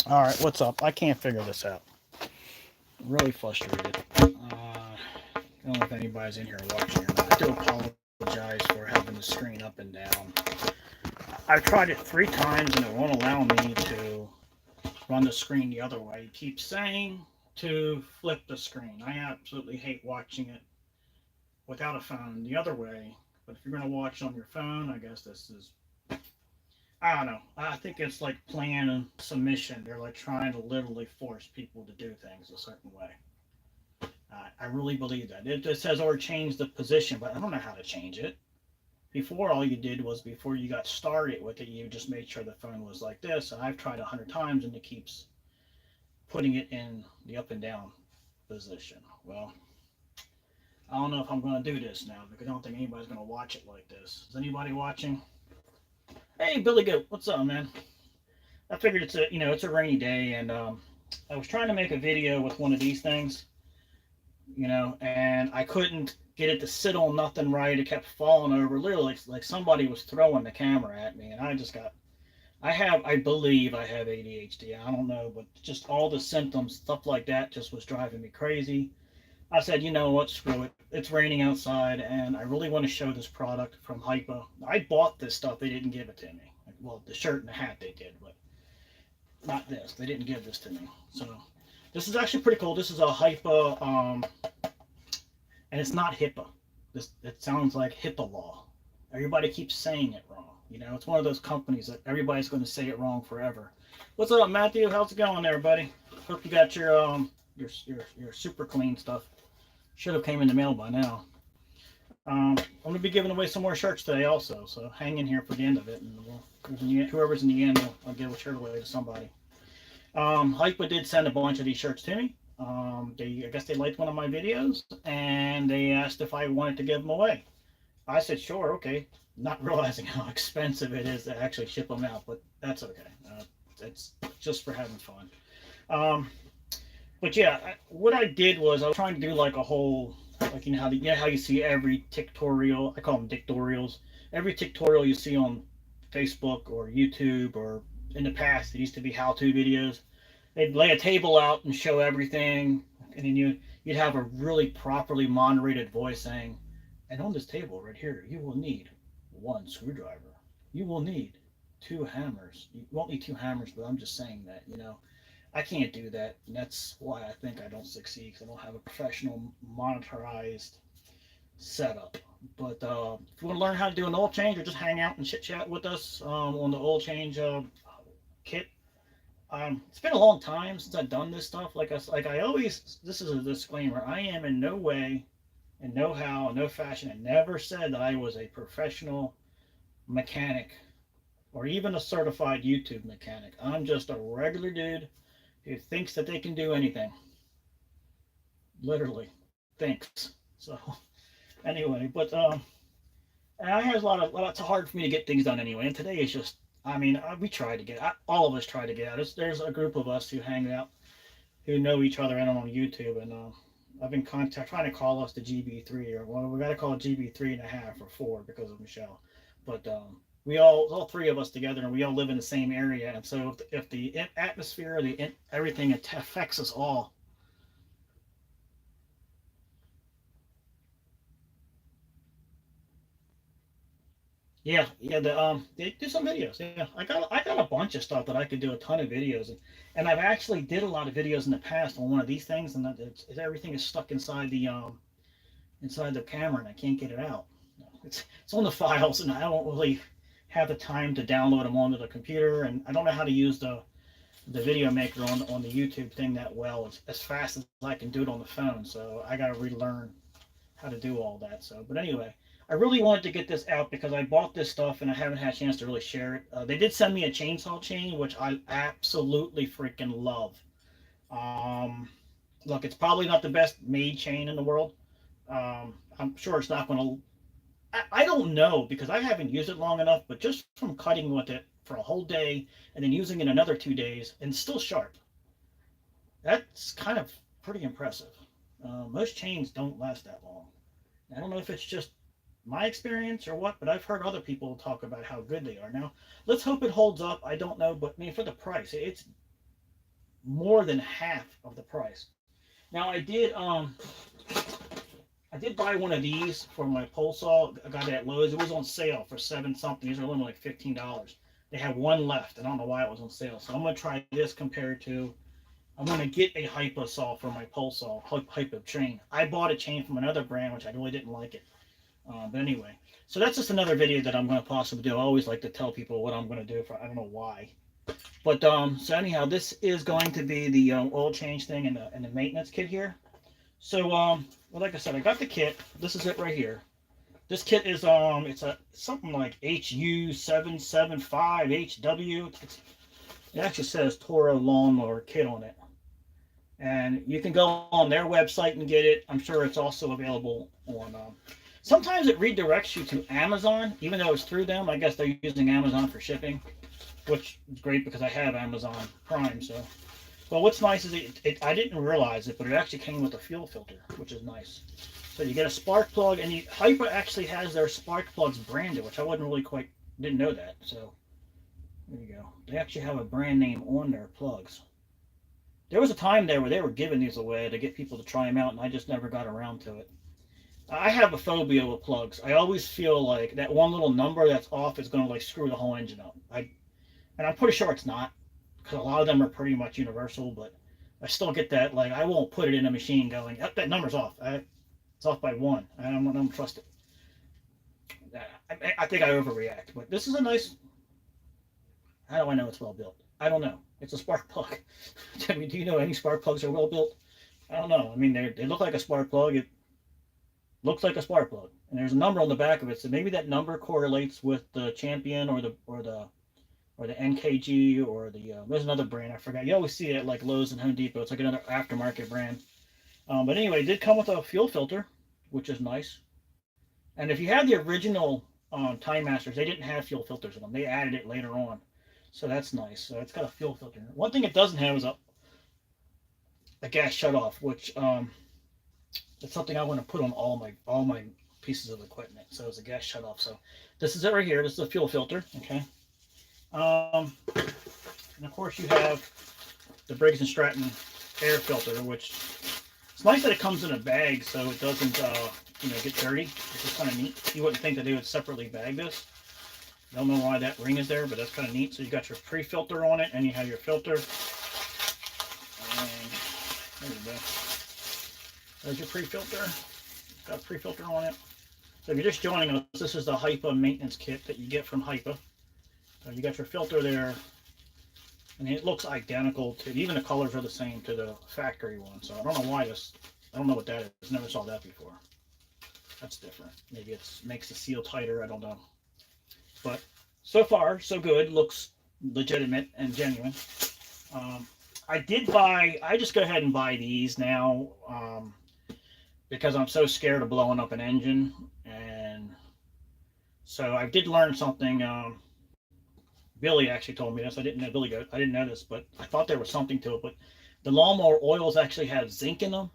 All right, what's up? I can't figure this out. I'm really frustrated. I don't know if anybody's in here watching or not. I do apologize for having the screen up and down. I've tried it 3 times and it won't allow me to run the screen the other way. It keeps saying to flip the screen. I absolutely hate watching it without a phone the other way. But if you're going to watch on your phone, I guess this is, I don't know. I think it's like plan submission. They're like trying to literally force people to do things a certain way. I really believe that. It says or change the position, but I don't know how to change it. Before, all you did was before you got started with it, you just made sure the phone was like this. And I've tried 100 times, and it keeps putting it in the up and down position. Well, I don't know if I'm going to do this now because I don't think anybody's going to watch it like this. Is anybody watching? Hey, Billy Goat, what's up, man? I figured it's a rainy day, and I was trying to make a video with one of these things, and I couldn't get it to sit on nothing right. It kept falling over, literally like somebody was throwing the camera at me, and I believe I have ADHD. I don't know, but just all the symptoms, stuff like that, just was driving me crazy. I said, you know what, screw it. It's raining outside, and I really want to show this product from Hypa. I bought this stuff; they didn't give it to me. Well, the shirt and the hat they did, but not this. They didn't give this to me. So this is actually pretty cool. This is a Hypa, and it's not HIPAA. This it sounds like HIPAA law. Everybody keeps saying it wrong. It's one of those companies that everybody's going to say it wrong forever. What's up, Matthew? How's it going there, buddy? Hope you got your super clean stuff. Should have came in the mail by now. I'm going to be giving away some more shirts today, also. So hang in here for the end of it, and whoever's in the end, I'll give a shirt away to somebody. Hypa did send a bunch of these shirts to me. I guess they liked one of my videos, and they asked if I wanted to give them away. I said, sure, okay, not realizing how expensive it is to actually ship them out, but that's okay. It's just for having fun. Um, but yeah, what I did was I was trying to do like a whole, like how you see every tutorial. I call them dictorials. Every tutorial you see on Facebook or YouTube, or in the past it used to be how-to videos. They'd lay a table out and show everything, and then you'd have a really properly moderated voice saying, and on this table right here, you will need one screwdriver. You will need two hammers. You won't need two hammers, but I'm just saying that. I can't do that, and that's why I think I don't succeed, because I don't have a professional monitorized setup. But if you want to learn how to do an oil change or just hang out and chit chat with us on the oil change kit, it's been a long time since I've done this stuff. Like I always, this is a disclaimer. I am in no way, and no how, and no fashion, and never said that I was a professional mechanic or even a certified YouTube mechanic. I'm just a regular dude who thinks that they can do anything. Literally thinks. So anyway, but and I have a lot of. It's hard for me to get things done anyway. And today is just. I mean, we tried to all of us try to get out. There's a group of us who hang out, who know each other and on YouTube, and I've been trying to call us the GB3, or well, we got to call it GB3.5 or 4 because of Michelle. But we all three of us together, and we all live in the same area, and so if the atmosphere, everything, it affects us all. Yeah, they do some videos. Yeah, I got a bunch of stuff that I could do a ton of videos, and I've actually did a lot of videos in the past on one of these things, and everything is stuck inside the camera, and I can't get it out. It's on the files, and I don't really have the time to download them onto the computer, and I don't know how to use the video maker on the YouTube thing that well as fast as I can do it on the phone. So I got to relearn how to do all that. So, but anyway, I really wanted to get this out because I bought this stuff and I haven't had a chance to really share it. They did send me a chainsaw chain, which I absolutely freaking love. Um, Look, it's probably not the best made chain in the world. I'm sure it's not going to. I don't know because I haven't used it long enough, but just from cutting with it for a whole day and then using it another 2 days and still sharp, that's kind of pretty impressive. Most chains don't last that long. I don't know if it's just my experience or what, but I've heard other people talk about how good they are. Now, let's hope it holds up. I don't know, but I mean, for the price, it's more than half of the price. Now I did buy one of these for my pole saw. I got it at Lowe's. It was on sale for seven something. These are only like $15. They have one left. I don't know why it was on sale. So I'm gonna try this compared to. I'm gonna get a hipa saw for my pole saw, hipa chain. I bought a chain from another brand which I really didn't like it. But anyway, so that's just another video that I'm gonna possibly do. I always like to tell people what I'm gonna do for. I don't know why. But so anyhow, this is going to be the oil change thing and the maintenance kit here. So well, like I said, I got the kit. This is it right here. This kit is it's a something like HU775HW. It actually says Toro lawnmower kit on it, and you can go on their website and get it. I'm sure it's also available on. Sometimes it redirects you to Amazon, even though it's through them. I guess they're using Amazon for shipping, which is great because I have Amazon Prime. So, well, what's nice is I didn't realize it, but it actually came with a fuel filter, which is nice. So you get a spark plug, and Hyper actually has their spark plugs branded, which I wasn't really didn't know that. So there you go. They actually have a brand name on their plugs. There was a time there where they were giving these away to get people to try them out, and I just never got around to it. I have a phobia with plugs. I always feel like that one little number that's off is going to like screw the whole engine up. And I'm pretty sure it's not, because a lot of them are pretty much universal, but I still get that, like, I won't put it in a machine going, oh, that number's off. It's off by one. I don't trust it. I think I overreact, but this is a nice, how do I know it's well built? I don't know. It's a spark plug. I mean, do you know any spark plugs are well built? I don't know. I mean, they look like a spark plug. It looks like a spark plug. And there's a number on the back of it, so maybe that number correlates with the Champion or the NKG or there's another brand I forgot. You always see it at like Lowe's and Home Depot. It's like another aftermarket brand. But anyway, it did come with a fuel filter, which is nice. And if you had the original Time Masters, they didn't have fuel filters in them. They added it later on, so that's nice. So it's got a fuel filter. One thing it doesn't have is a gas shutoff, which it's something I want to put on all my pieces of equipment. So it's a gas shutoff. So this is it right here. This is a fuel filter. Okay. And of course you have the Briggs & Stratton air filter, which it's nice that it comes in a bag so it doesn't get dirty, which is kind of neat. You wouldn't think that they would separately bag this. I don't know why that ring is there, but that's kind of neat. So you got your pre-filter on it, and you have your filter. And there you go. There's your pre-filter. Got a pre-filter on it. So if you're just joining us, this is the Hypa maintenance kit that you get from Hypa. You got your filter there, and it looks identical to, even the colors are the same to the factory one. So I don't know why I don't know what that is. Never saw that before. That's different. Maybe it makes the seal tighter. I don't know. But so far, so good. Looks legitimate and genuine. I just go ahead and buy these now because I'm so scared of blowing up an engine. And so I did learn something. Billy actually told me this. I didn't know Billy Goat. I didn't know this, but I thought there was something to it. But the lawnmower oils actually have zinc in them,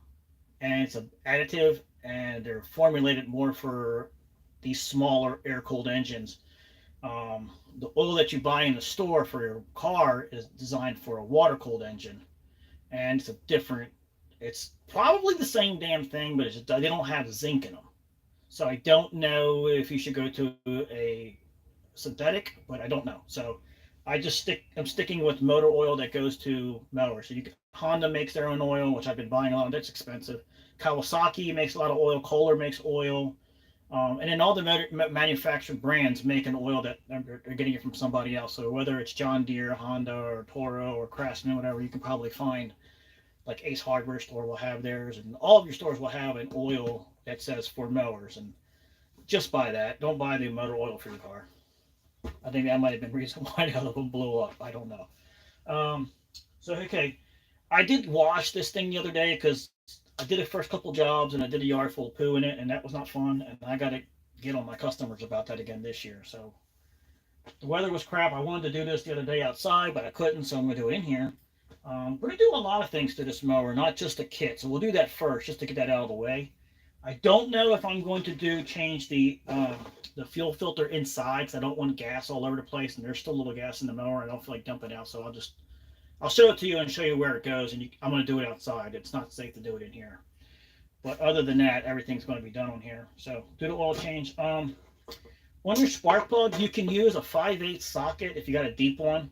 and it's an additive, and they're formulated more for these smaller air-cooled engines. The oil that you buy in the store for your car is designed for a water-cooled engine, and it's probably the same damn thing, but they don't have zinc in them. So I don't know if you should go to a synthetic, but I don't know. So I'm sticking with motor oil that goes to mowers. So Honda makes their own oil, which I've been buying a lot. That's expensive. Kawasaki makes a lot of oil. Kohler makes oil. And then all the manufactured brands make an oil that they're getting it from somebody else. So whether it's John Deere, Honda, or Toro, or Craftsman, whatever, you can probably find, like Ace Hardware store will have theirs, and all of your stores will have an oil that says for mowers. And just buy that. Don't buy the motor oil for your car. I think that might have been the reason why the other one blew up. I don't know. So, okay. I did wash this thing the other day because I did the first couple jobs and I did a yard full of poo in it, and that was not fun. And I got to get on my customers about that again this year. So the weather was crap. I wanted to do this the other day outside, but I couldn't, so I'm going to do it in here. We're going to do a lot of things to this mower, not just a kit. So we'll do that first just to get that out of the way. I don't know if I'm going to change the fuel filter inside because I don't want gas all over the place, and there's still a little gas in the mower. I don't feel like dumping out, so I'll just I'll show it to you and show you where it goes, and I'm going to do it outside. It's not safe to do it in here. But other than that, everything's going to be done on here. So do the oil change. On your spark plug, you can use a 5/8 socket if you got a deep one.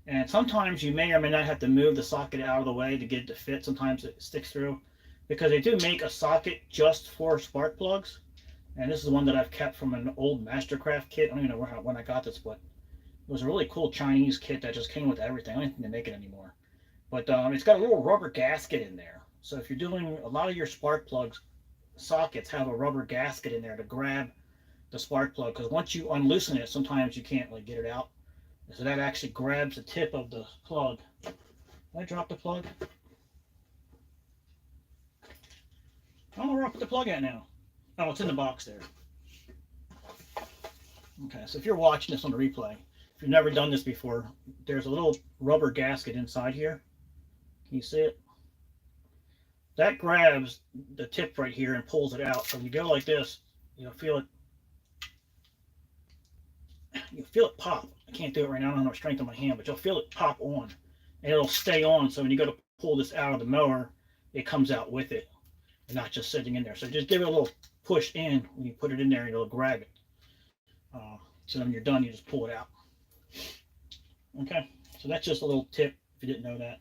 And sometimes you may or may not have to move the socket out of the way to get it to fit. Sometimes it sticks through. Because they do make a socket just for spark plugs. And this is one that I've kept from an old Mastercraft kit. I don't even know when I got this, but it was a really cool Chinese kit that just came with everything. I don't think they make it anymore. But it's got a little rubber gasket in there. So if you're doing a lot of your spark plugs, sockets have a rubber gasket in there to grab the spark plug. Because once you unloosen it, sometimes you can't like get it out. So that actually grabs the tip of the plug. Did I drop the plug? I don't know where I put the plug at now. Oh, it's in the box there. Okay, so if you're watching this on the replay, if you've never done this before, there's a little rubber gasket inside here. Can you see it? That grabs the tip right here and pulls it out. So when you go like this, you'll feel it. You'll feel it pop. I can't do it right now. I don't have enough strength in my hand, but you'll feel it pop on, and it'll stay on. So when you go to pull this out of the mower, it comes out with it, and not just sitting in there. So just give it a little push in when you put it in there, and it'll grab it. So when you're done, you just pull it out. Okay, so that's just a little tip if you didn't know that.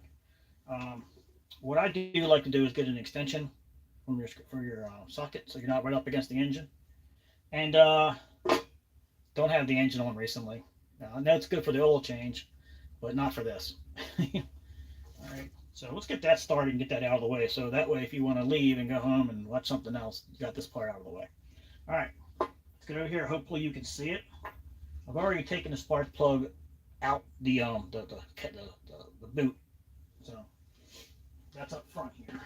What I do like to do is get an extension from your socket, so you're not right up against the engine. And don't have the engine on recently. Now, I know it's good for the oil change, but not for this. All right, so let's get that started and get that out of the way. So that way, if you want to leave and go home and watch something else, you got this part out of the way. All right, let's get over here. Hopefully you can see it. I've already taken the spark plug out the boot, so that's up front here.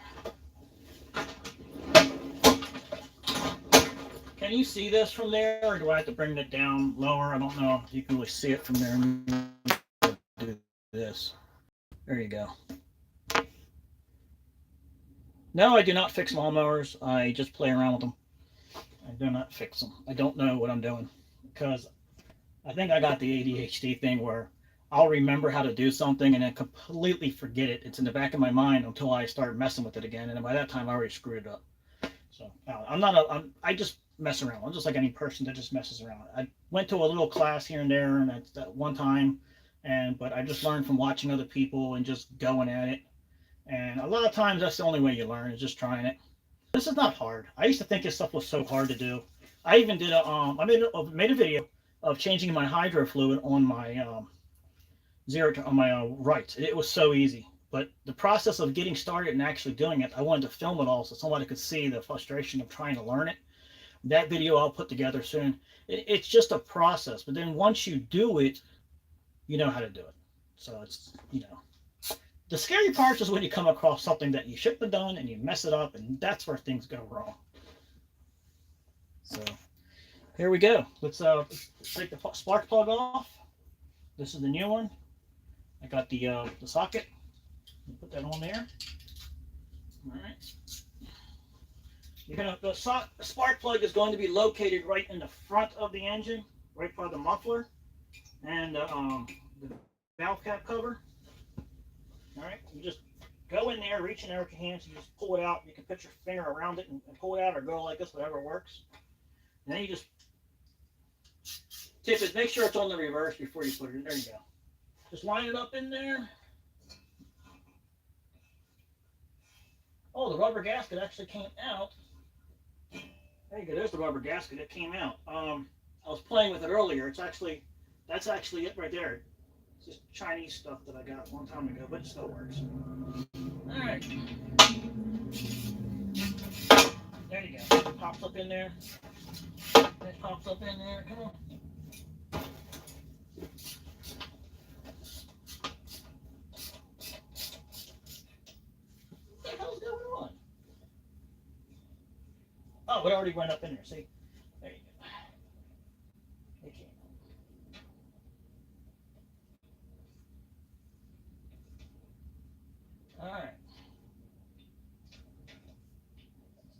Can you see this from there, or do I have to bring it down lower? I don't know if you can really see it from there. Do this. There you go. No, I do not fix lawnmowers. I just play around with them. I do not fix them. I don't know what I'm doing because I think I got the ADHD thing where I'll remember how to do something and then completely forget it. It's in the back of my mind until I start messing with it again, and by that time I already screwed it up. So I just mess around. I'm just like any person that just messes around. I went to a little class here and there, and that one time, but I just learned from watching other people and just going at it. And a lot of times that's the only way you learn is just trying it. This is not hard. I used to think this stuff was so hard to do. I even did I made a video of changing my hydro fluid on my rights. It was so easy. But the process of getting started and actually doing it, I wanted to film it all so somebody could see the frustration of trying to learn it. That video I'll put together soon. It's just a process. But then once you do it, you know how to do it. So it's, the scary part is when you come across something that you shouldn't have done and you mess it up, and that's where things go wrong. So here we go. Let's take the spark plug off. This is the new one. I got the socket. Put that on there. All right. The spark plug is going to be located right in the front of the engine, right by the muffler and the valve cap cover. All right, you just go in there, reach in there with your hands, and just pull it out. You can put your finger around it and pull it out, or go like this, whatever works. And then you just tip it. Make sure it's on the reverse before you put it in. There you go. Just line it up in there. Oh, the rubber gasket actually came out. There you go. There's the rubber gasket. It came out. I was playing with it earlier. That's actually it right there. It's just Chinese stuff that I got a long time ago, but it still works. All right. There you go. It pops up in there. It pops up in there. Come on. What the hell's going on? Oh, it already went up in there. See? There you go. It came out. All right.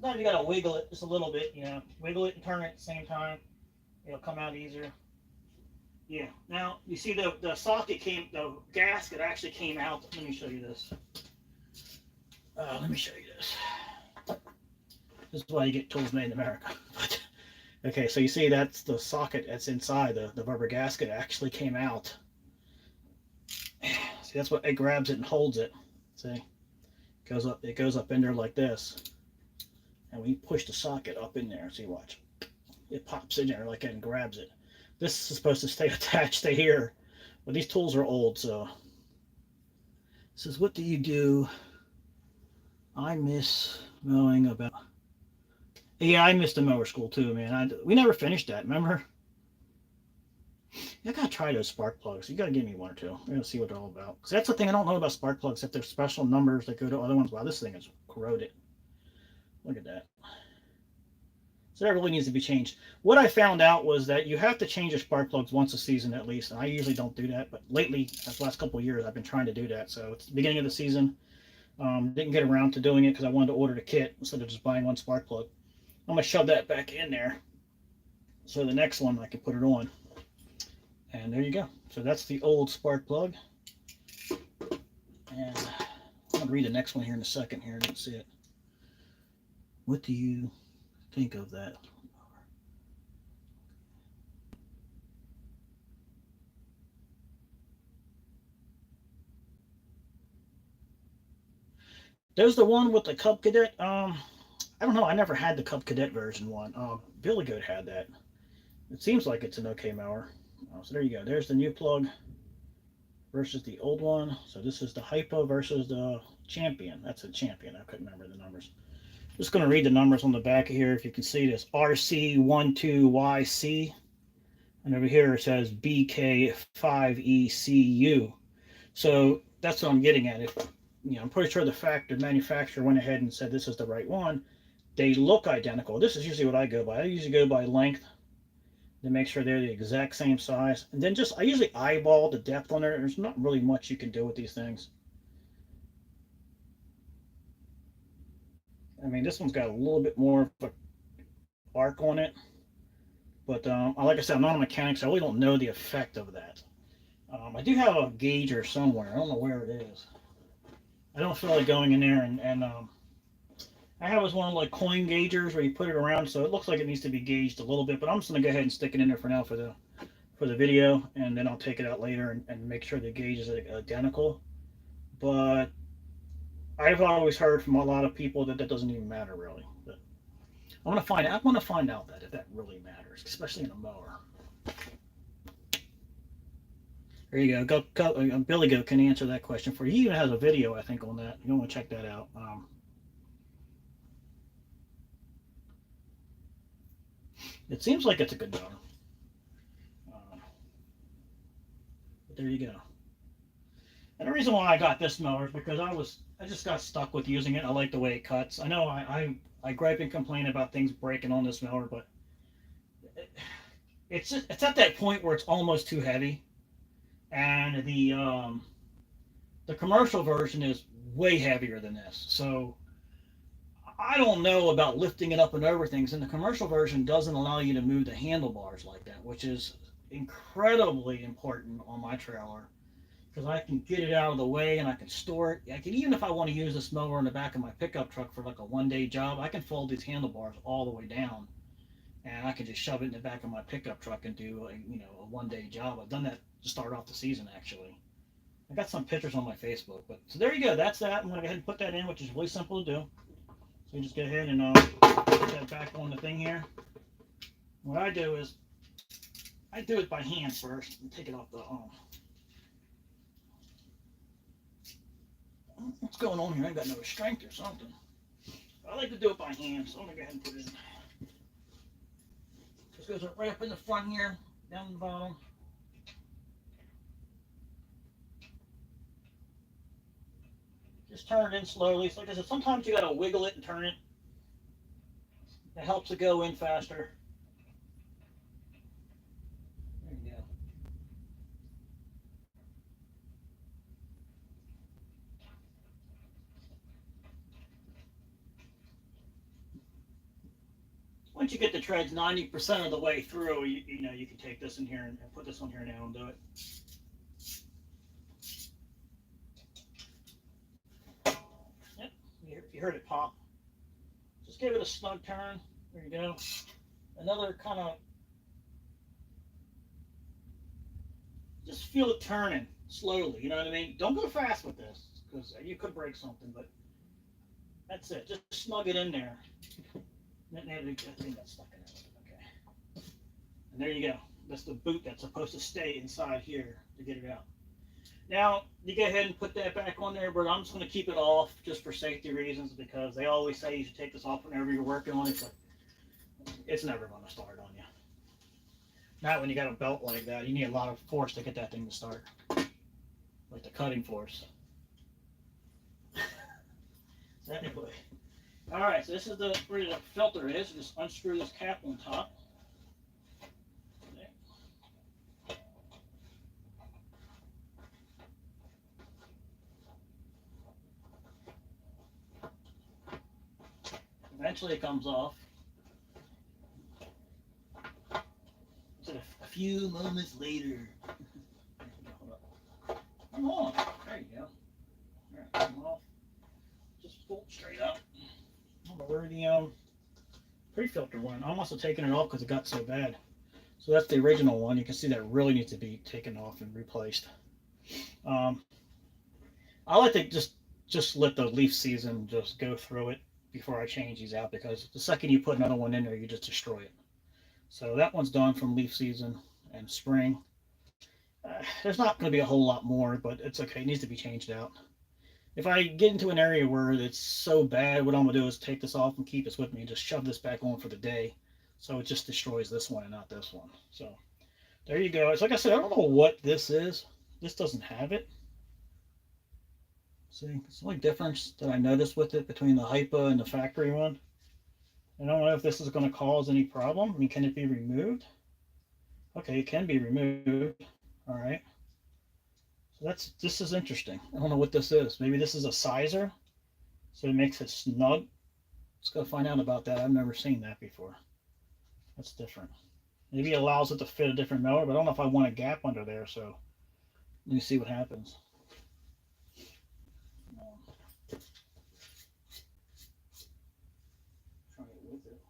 Sometimes you gotta wiggle it just a little bit, wiggle it and turn it at the same time. It'll come out easier. Yeah. Now you see the socket came, the gasket actually came out. Let me show you this. Let me show you this. This is why you get tools made in America. But, okay, so you see that's the socket that's inside the rubber gasket actually came out. See, that's what it grabs it and holds it. See, it goes up in there like this, and when you push the socket up in there, see, watch, it pops in there like that and grabs it. This is supposed to stay attached to here, but these tools are old, so. It says, what do you do? I miss mowing about. Yeah, I missed the mower school too, man. We never finished that, remember? I gotta try those spark plugs. You gotta give me one or two. I'm gonna see what they're all about. Because that's the thing I don't know about spark plugs. If there's special numbers that go to other ones. Wow, this thing is corroded. Look at that. So that really needs to be changed. What I found out was that you have to change your spark plugs once a season at least. And I usually don't do that, but lately, the last couple of years, I've been trying to do that. So it's the beginning of the season. Didn't get around to doing it because I wanted to order the kit instead of just buying one spark plug. I'm gonna shove that back in there. So the next one I can put it on. And there you go. So that's the old spark plug. And I'm going to read the next one here in a second here. I didn't see it. What do you think of that? There's the one with the Cub Cadet. I don't know. I never had the Cub Cadet version one. Billy Goat had that. It seems like it's an okay mower. So there you go. There's the new plug versus the old one. So this is the Hipa versus the Champion. That's a Champion. I couldn't remember the numbers. Just going to read the numbers on the back here. If you can see this, RC12YC. And over here it says BK5ECU. So that's what I'm getting at. If, I'm pretty sure the manufacturer went ahead and said this is the right one. They look identical. This is usually what I go by. I usually go by length to make sure they're the exact same size. And then I usually eyeball the depth on there. There's not really much you can do with these things. I mean, this one's got a little bit more of an arc on it. But like I said, I'm not a mechanic, so I really don't know the effect of that. I do have a gauger somewhere. I don't know where it is. I don't feel like going in there and I have one of like coin gaugers where you put it around, so it looks like it needs to be gauged a little bit. But I'm just gonna go ahead and stick it in there for now for the video, and then I'll take it out later and make sure the gauge is identical. But I've always heard from a lot of people that doesn't even matter really. But I want to find out that if that really matters, especially in a mower. There you go. Billy Goat can answer that question for you. He even has a video, I think, on that. You want to check that out. It seems like it's a good mower. But there you go. And the reason why I got this mower is because I just got stuck with using it. I like the way it cuts. I know I gripe and complain about things breaking on this mower, but it's at that point where it's almost too heavy. And the commercial version is way heavier than this. So I don't know about lifting it up and over things. And the commercial version doesn't allow you to move the handlebars like that, which is incredibly important on my trailer. Because I can get it out of the way and I can store it. I can, even if I want to use this mower in the back of my pickup truck for like a one-day job, I can fold these handlebars all the way down, and I can just shove it in the back of my pickup truck and do a one-day job. I've done that to start off the season actually. I got some pictures on my Facebook, but so there you go. That's that. I'm gonna go ahead and put that in, which is really simple to do. So you just go ahead and put that back on the thing here. What I do is I do it by hand first and take it off the what's going on here? I ain't got no strength or something. I like to do it by hand, so I'm gonna go ahead and put it in. This goes right up in the front here, down the bottom. Just turn it in slowly. So like I said, sometimes you gotta wiggle it and turn it. It helps it go in faster. There you go. once you get the treads 90% of the way through, you know, you can take this in here and put this on here now and do it. Yep, you heard it pop. Just give it a snug turn. There you go. Another kind of, just feel it turning slowly, you know what I mean? Don't go fast with this, because you could break something, but that's it. Just snug it in there. I think that's stuck in there. Okay. And there you go. That's the boot that's supposed to stay inside here to get it out. Now, you go ahead and put that back on there, but I'm just going to keep it off just for safety reasons, because they always say you should take this off whenever you're working on it, but it's never going to start on you. Not when you got a belt like that. You need a lot of force to get that thing to start. Like the cutting force. So anyway. Alright, so this is where the filter is. Just unscrew this cap on top. Eventually it comes off. So a few moments later. Come on. There you go. Alright, come off. Just pull it straight up. I don't know where the pre-filter went. I must have taken it off because it got so bad. So that's the original one. You can see that really needs to be taken off and replaced. I like to just let the leaf season just go through it before I change these out, because the second you put another one in there, you just destroy it. So that one's done from leaf season and spring. There's not going to be a whole lot more, but it's okay. It needs to be changed out. If I get into an area where it's so bad, what I'm going to do is take this off and keep this with me and just shove this back on for the day. So it just destroys this one and not this one. So there you go. It's like I said, I don't know what this is. This doesn't have it. See, it's the only difference that I noticed with it between the hipa and the factory one. I don't know if this is going to cause any problem. I mean, can it be removed? Okay, it can be removed. All right. So this is interesting. I don't know what this is. Maybe this is a sizer, so it makes it snug. Let's go find out about that. I've never seen that before. That's different. Maybe it allows it to fit a different motor, but I don't know if I want a gap under there, so let me see what happens. Try it with it.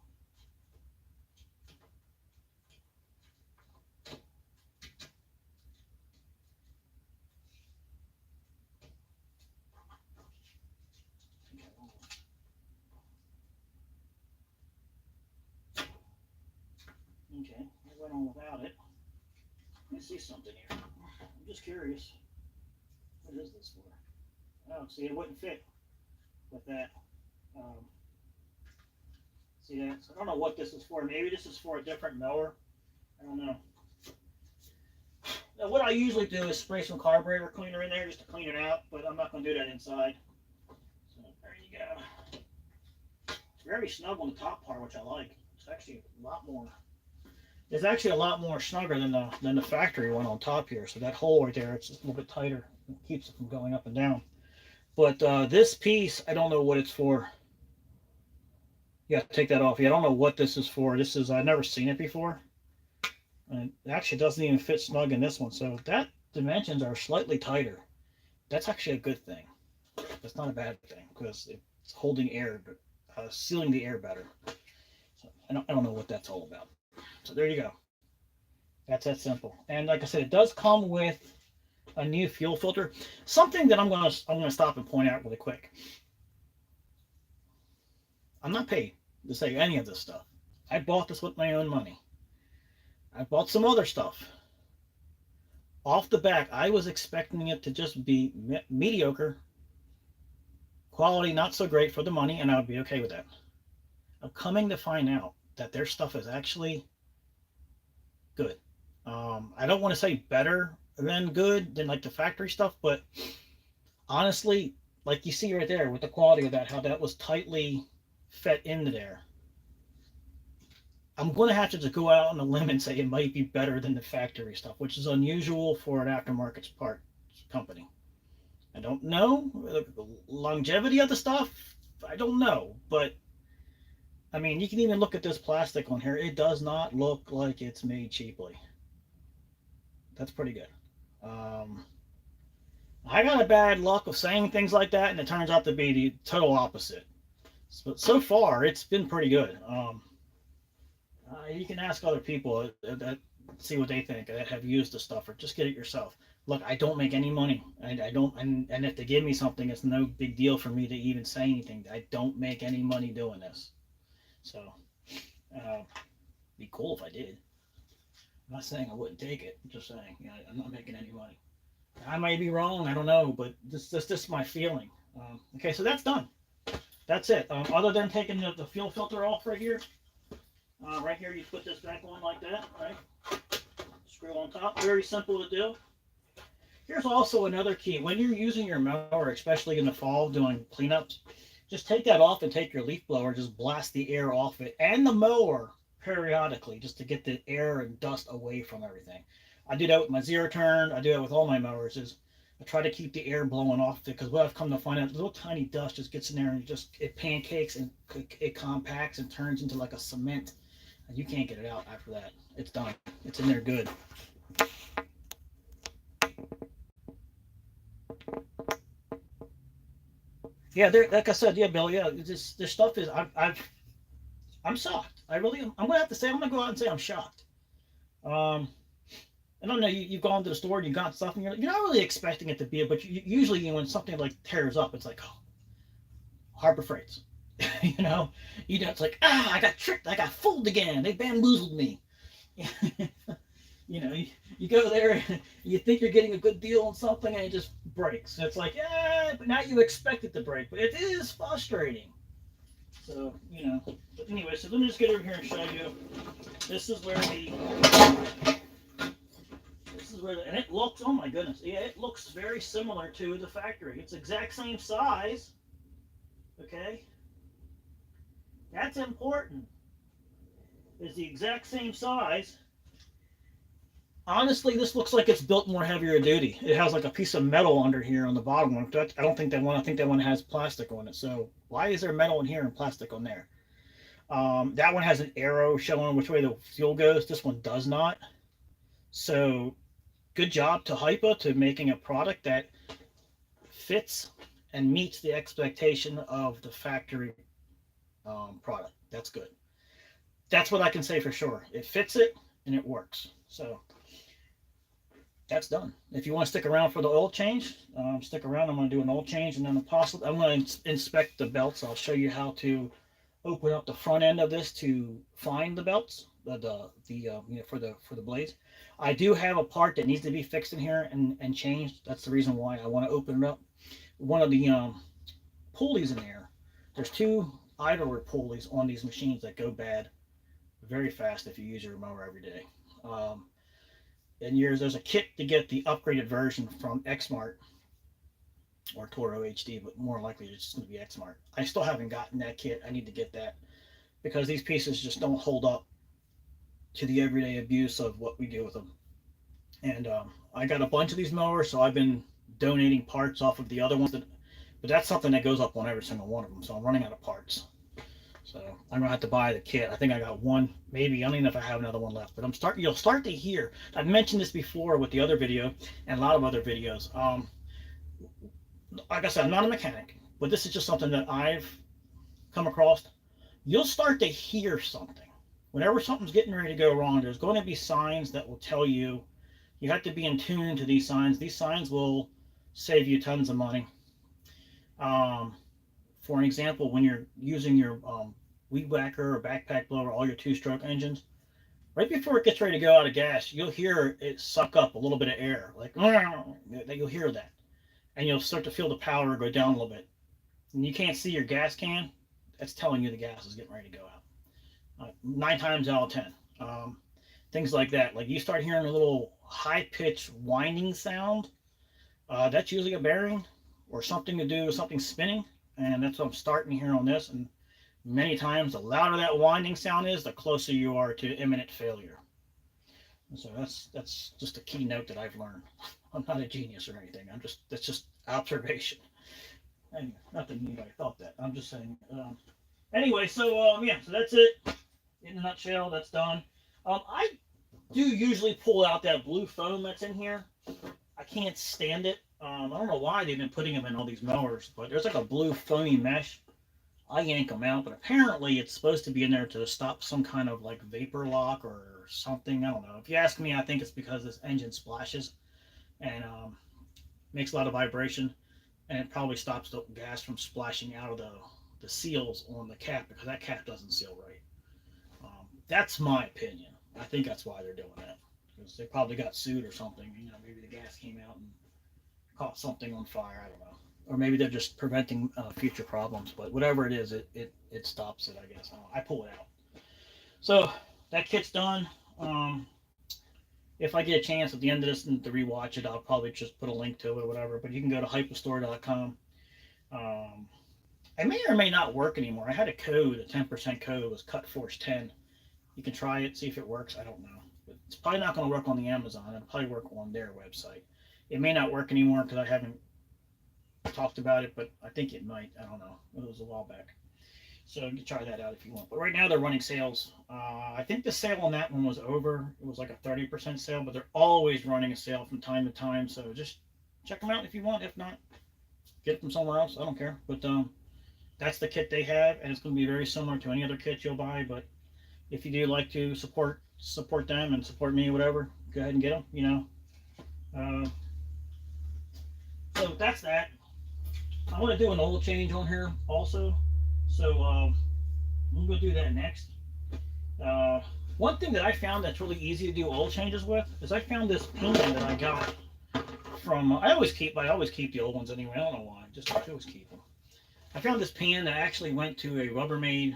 Okay, I went on without it. Let me see something here. I'm just curious. What is this for? Oh, see, it wouldn't fit with that. See that? So I don't know what this is for. Maybe this is for a different mower. I don't know. Now, what I usually do is spray some carburetor cleaner in there just to clean it out, but I'm not going to do that inside. So there you go. It's very snug on the top part, which I like. It's actually a lot more. It's actually a lot more snugger than the factory one on top here. So that hole right there, it's just a little bit tighter. It keeps it from going up and down. But this piece, I don't know what it's for. Yeah, take that off. Yeah, I don't know what this is for. I've never seen it before. And it actually doesn't even fit snug in this one. So that dimensions are slightly tighter. That's actually a good thing. That's not a bad thing, because it's holding air, sealing the air better. So I don't know what that's all about. So there you go. That's that simple. And like I said, it does come with a new fuel filter. Something that I'm gonna stop and point out really quick. I'm not paid to say any of this stuff. I bought this with my own money. I bought some other stuff. Off the back, I was expecting it to just be mediocre, quality not so great for the money, and I would be okay with that. I'm coming to find out that their stuff is actually good. I don't want to say better than good than like the factory stuff, but honestly, like you see right there with the quality of that, how that was tightly fit into there. I'm going to have to just go out on a limb and say it might be better than the factory stuff, which is unusual for an aftermarket parts company. I don't know the longevity of the stuff. I don't know, but I mean, you can even look at this plastic on here. It does not look like it's made cheaply. That's pretty good. Um, I got a bad luck of saying things like that, and it turns out to be the total opposite. But so far, it's been pretty good. You can ask other people that see what they think that have used the stuff, or just get it yourself. Look, I don't make any money. I don't, and if they give me something, it's no big deal for me to even say anything. I don't make any money doing this. So, uh, be cool if I did. I'm not saying I wouldn't take it. I'm just saying, I'm not making any money. I might be wrong. I don't know, but this is my feeling. Okay, so that's done. That's it. Other than taking the fuel filter off right here, you put this back on like that, right? Screw on top. Very simple to do. Here's also another key. When you're using your mower, especially in the fall doing cleanups, just take that off and take your leaf blower, just blast the air off it and the mower periodically just to get the air and dust away from everything. I do that with my zero turn. I do that with all my mowers. Is I try to keep the air blowing off it, because what I've come to find out, little tiny dust just gets in there and it pancakes and it compacts and turns into like a cement, and you can't get it out after that. It's done. It's in there good. Yeah, there. Like I said, yeah, Bill. Yeah, this stuff is. I'm shocked. I really am. I'm gonna have to say. I'm gonna go out and say I'm shocked. Um, I don't know. You've gone to the store and you got stuff, and you're not really expecting it to be, but usually when something like tears up, it's like, oh, Harbor Freights. you know, it's like, I got tricked. I got fooled again. They bamboozled me. You go there and you think you're getting a good deal on something, and it just breaks. It's like, yeah, but now you expect it to break, but it is frustrating. So, but anyway, so let me just get over here and show you. This is where and it looks, oh my goodness, yeah, it looks very similar to the factory. It's exact same size, okay? That's important. It's the exact same size. Honestly, this looks like it's built more heavier duty. It has like a piece of metal under here on the bottom one. I don't think that one. I think that one has plastic on it. So why is there metal in here and plastic on there? That one has an arrow showing which way the fuel goes. This one does not. So good job to Hypa to making a product that fits and meets the expectation of the factory product. That's good. That's what I can say for sure. It fits it and it works. So that's done. If you want to stick around for the oil change, stick around. I'm going to do an oil change, and then I'm going to inspect the belts. I'll show you how to open up the front end of this to find the belts, for the blades. I do have a part that needs to be fixed in here and changed. That's the reason why I want to open it up. One of the pulleys in there. There's two idler pulleys on these machines that go bad very fast if you use your mower every day. And there's a kit to get the upgraded version from Xmart or Toro HD, but more likely it's just going to be Xmart. I still haven't gotten that kit. I need to get that because these pieces just don't hold up to the everyday abuse of what we do with them. And I got a bunch of these mowers, so I've been donating parts off of the other ones. But that's something that goes up on every single one of them, so I'm running out of parts. So I'm gonna have to buy the kit. I think I got one, maybe. I don't even know if I have another one left. But you'll start to hear. I've mentioned this before with the other video and a lot of other videos. Like I said, I'm not a mechanic, but this is just something that I've come across. You'll start to hear something. Whenever something's getting ready to go wrong, there's going to be signs that will tell you. You have to be in tune to these signs. These signs will save you tons of money. For an example, when you're using your weed whacker or backpack blower, all your two-stroke engines, right before it gets ready to go out of gas, you'll hear it suck up a little bit of air, like you'll hear that, and you'll start to feel the power go down a little bit. And you can't see your gas can. That's telling you the gas is getting ready to go out. 9 times out of 10, things like that. Like you start hearing a little high-pitched whining sound. That's usually a bearing or something to do with something spinning. And that's what I'm starting here on this. And many times, the louder that winding sound is, the closer you are to imminent failure. And so that's just a key note that I've learned. I'm not a genius or anything. That's just observation. Anyway, not that anybody thought that. I'm just saying. Anyway, so yeah, so that's it. In a nutshell, that's done. I do usually pull out that blue foam that's in here. I can't stand it. I don't know why they've been putting them in all these mowers, but there's like a blue foamy mesh. I yank them out, but apparently it's supposed to be in there to stop some kind of like vapor lock or something. I don't know. If you ask me, I think it's because this engine splashes and makes a lot of vibration, and it probably stops the gas from splashing out of the seals on the cap because that cap doesn't seal right. That's my opinion. I think that's why they're doing that because they probably got sued or something. You know, maybe the gas came out and caught something on fire. I don't know, or maybe they're just preventing future problems. But whatever it is, it stops it. I guess I pull it out. So that kit's done. If I get a chance at the end of this and to rewatch it, I'll probably just put a link to it or whatever. But you can go to hypastore.com. Um, it may or may not work anymore. I had a code, a 10% code was CutForce10. You can try it, see if it works. I don't know. But it's probably not going to work on the Amazon. It'll probably work on their website. It may not work anymore because I haven't talked about it, but I think it might. I don't know. It was a while back. So you can try that out if you want. But right now they're running sales. I think the sale on that one was over. It was like a 30% sale, but they're always running a sale from time to time. So just check them out if you want. If not, get it from somewhere else. I don't care. But that's the kit they have, and it's going to be very similar to any other kit you'll buy. But if you do like to support them and support me, whatever, go ahead and get them. You know. So that's that. I want to do an oil change on here also. So I'm going to do that next. One thing that I found that's really easy to do oil changes with is I found this pin that I got from. I always keep the old ones anyway. I don't know why. Just I always keep them. I found this pan that actually went to a Rubbermaid,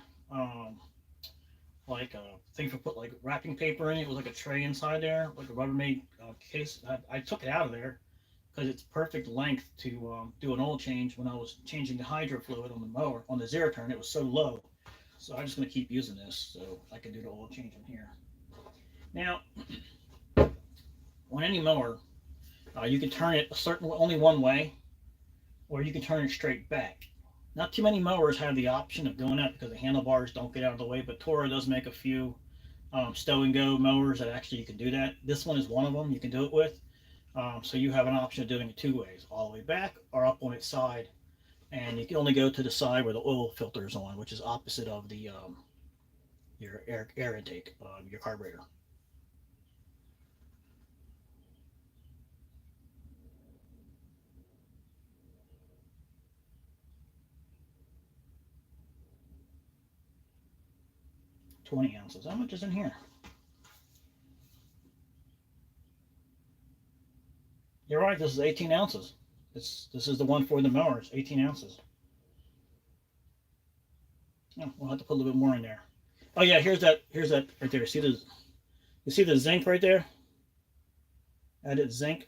like a thing for put like wrapping paper in it. It was like a tray inside there, like a Rubbermaid case. I took it out of there because it's perfect length to do an oil change. When I was changing the hydro fluid on the mower, on the zero turn, it was so low. So I'm just going to keep using this so I can do the oil change in here. Now, on any mower, you can turn it only one way, or you can turn it straight back. Not too many mowers have the option of doing that because the handlebars don't get out of the way, but Toro does make a few stow and go mowers that actually you can do that. This one is one of them you can do it with. So you have an option of doing it two ways, all the way back or up on its side. And you can only go to the side where the oil filter is on, which is opposite of the your air intake, your carburetor. $20 ounces. How much is in here? You're right. This is 18 ounces. This is the one for the mowers. 18 ounces. Oh, we'll have to put a little bit more in there. Oh yeah, here's that right there. You see the zinc right there? Added zinc.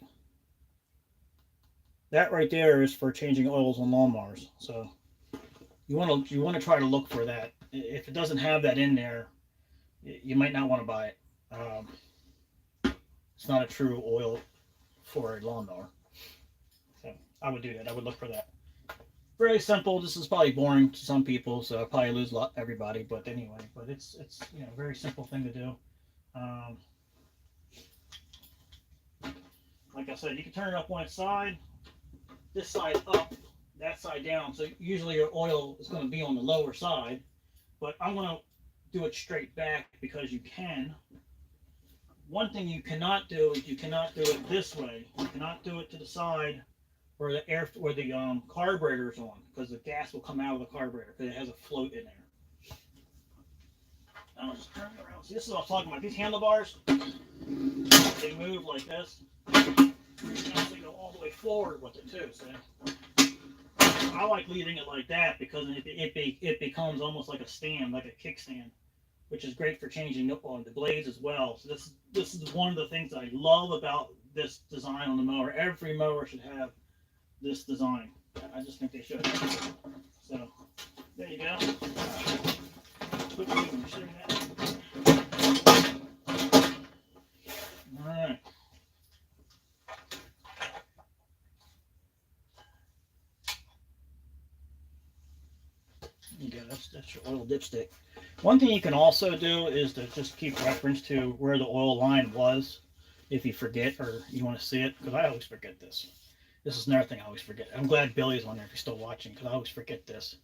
That right there is for changing oils on lawnmowers. So you want to try to look for that. If it doesn't have that in there, you might not want to buy it. It's not a true oil for a lawnmower. So I would do that. I would look for that. Very simple. This is probably boring to some people, so I'll probably lose everybody. But anyway, but it's a very simple thing to do. Like I said, you can turn it up one side, this side up, that side down. So usually your oil is going to be on the lower side, but I'm going to do it straight back because you can. One thing you cannot do is you cannot do it this way. You cannot do it to the side where the carburetor is on, because the gas will come out of the carburetor because it has a float in there. I'll just turn it around. See, this is what I was talking about. These handlebars, they move like this. You actually go all the way forward with it too. See? I like leaving it like that because it becomes almost like a stand, like a kickstand, which is great for changing on the blades as well. So this is one of the things I love about this design on the mower. Every mower should have this design. I just think they should. So there you go. All right. You go. That's your oil dipstick. One thing you can also do is to just keep reference to where the oil line was if you forget or you want to see it, because I always forget this. This is another thing I always forget. I'm glad Billy's on there if you're still watching, because I always forget this.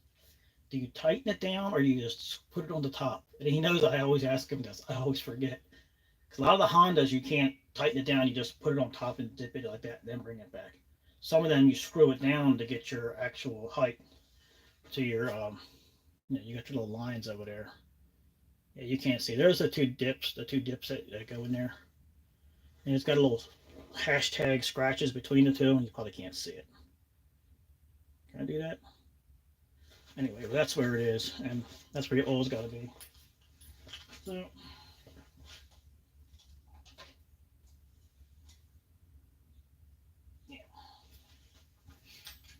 Do you tighten it down or do you just put it on the top? And he knows I always ask him this. I always forget. Because a lot of the Hondas, you can't tighten it down. You just put it on top and dip it like that, and then bring it back. Some of them you screw it down to get your actual height to your, you got your little lines over there. Yeah, you can't see. There's the two dips that go in there. And it's got a little hashtag scratches between the two, and you probably can't see it. Can I do that? Anyway, well, that's where it is, and that's where your oil's got to be. So, yeah.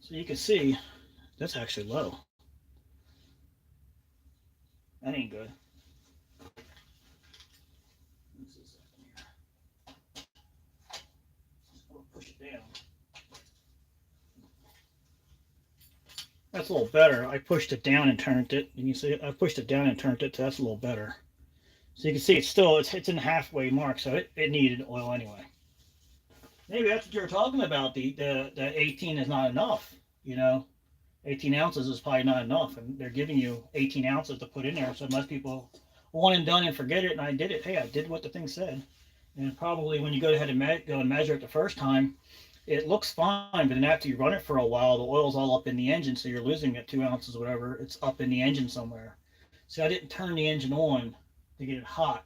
So you can see that's actually low. That ain't good. Push it down. That's a little better. I pushed it down and turned it. You can see I pushed it down and turned it. So that's a little better. So you can see it's in the halfway mark. So it needed oil anyway. Maybe that's what you're talking about. The 18 is not enough. 18 ounces is probably not enough, and they're giving you 18 ounces to put in there. So most people one and done and forget it. And I did it. Hey, I did what the thing said. And probably when you go ahead and go and measure it the first time, it looks fine, but then after you run it for a while, the oil's all up in the engine, so you're losing it 2 ounces or whatever. It's up in the engine somewhere. See, I didn't turn the engine on to get it hot,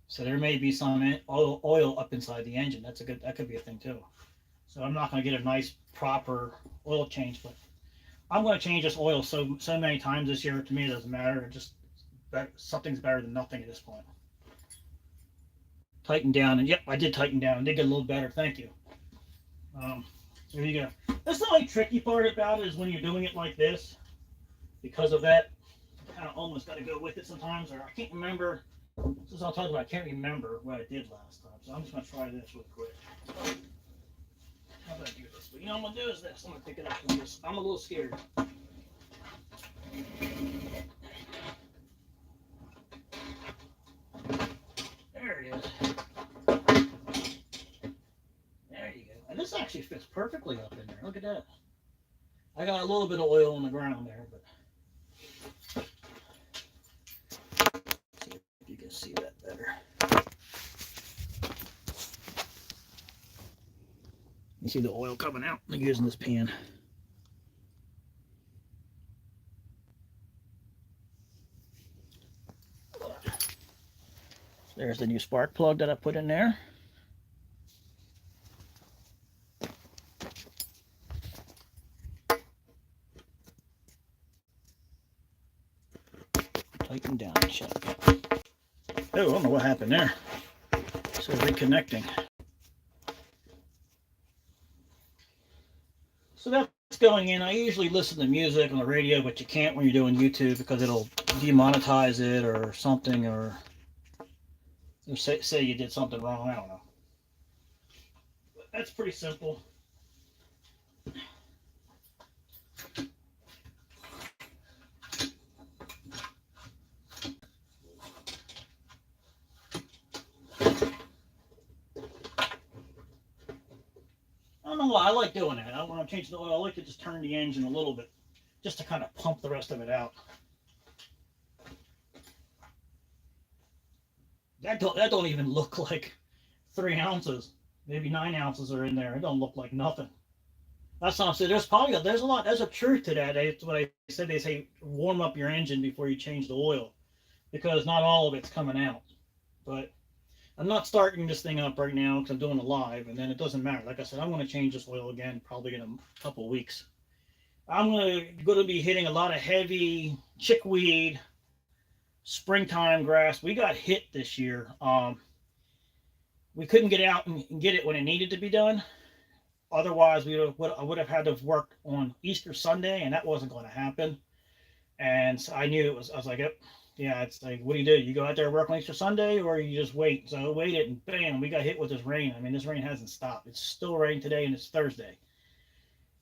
so there may be some oil up inside the engine. That could be a thing too. So I'm not going to get a nice proper oil change, but I'm going to change this oil so many times this year. To me, it doesn't matter. Something's better than nothing at this point. Tighten down, and yep, I did tighten down. It did get a little better. Thank you. There you go. That's the only tricky part about it is when you're doing it like this. Because of that, you kind of almost got to go with it sometimes. Or I can't remember. Since I'll talk about, I can't remember what I did last time. So I'm just going to try this real quick. How do I do this? But I'm going to do is this. I'm going to pick it up from this. I'm a little scared. There it is. There you go. And this actually fits perfectly up in there. Look at that. I got a little bit of oil on the ground there, but see if you can see that better. You see the oil coming out. I'm using this pan. There's the new spark plug that I put in there. Tighten down, check. Oh, I don't know what happened there. So reconnecting. So that's going in. I usually listen to music on the radio, but you can't when you're doing YouTube because it'll demonetize it or something, or say you did something wrong. I don't know. But that's pretty simple. I don't know why I like doing that. When I'm changing the oil, I like to just turn the engine a little bit, just to kind of pump the rest of it out. That don't even look like 3 ounces. Maybe 9 ounces are in there. It don't look like nothing. That's not saying. There's a truth to that. That's what I said. They say warm up your engine before you change the oil, because not all of it's coming out. But I'm not starting this thing up right now because I'm doing it live, and then it doesn't matter. Like I said, I'm going to change this oil again probably in a couple of weeks. I'm going to be hitting a lot of heavy chickweed, springtime grass. We got hit this year. We couldn't get out and get it when it needed to be done. Otherwise, I would have had to have worked on Easter Sunday, and that wasn't going to happen. And so I knew it was. I was like, yep. Yeah, it's like, what do? You go out there and work on Easter Sunday, or you just wait? So I waited, and bam, we got hit with this rain. I mean, this rain hasn't stopped. It's still raining today, and it's Thursday.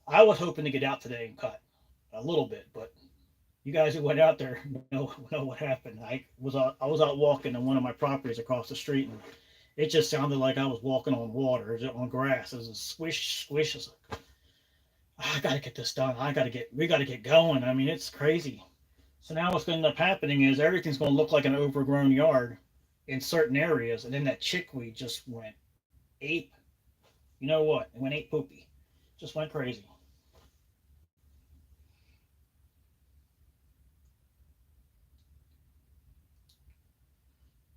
I was hoping to get out today and cut a little bit, but You guys who went out there know what happened. I was out walking on one of my properties across the street, and it just sounded like I was walking on water, on grass. It was a swish, swish. Like, I got to get this done. We got to get going. I mean, it's crazy. So now what's going to end up happening is everything's going to look like an overgrown yard in certain areas, and then that chickweed just went ape. You know what? It went ape poopy. Just went crazy.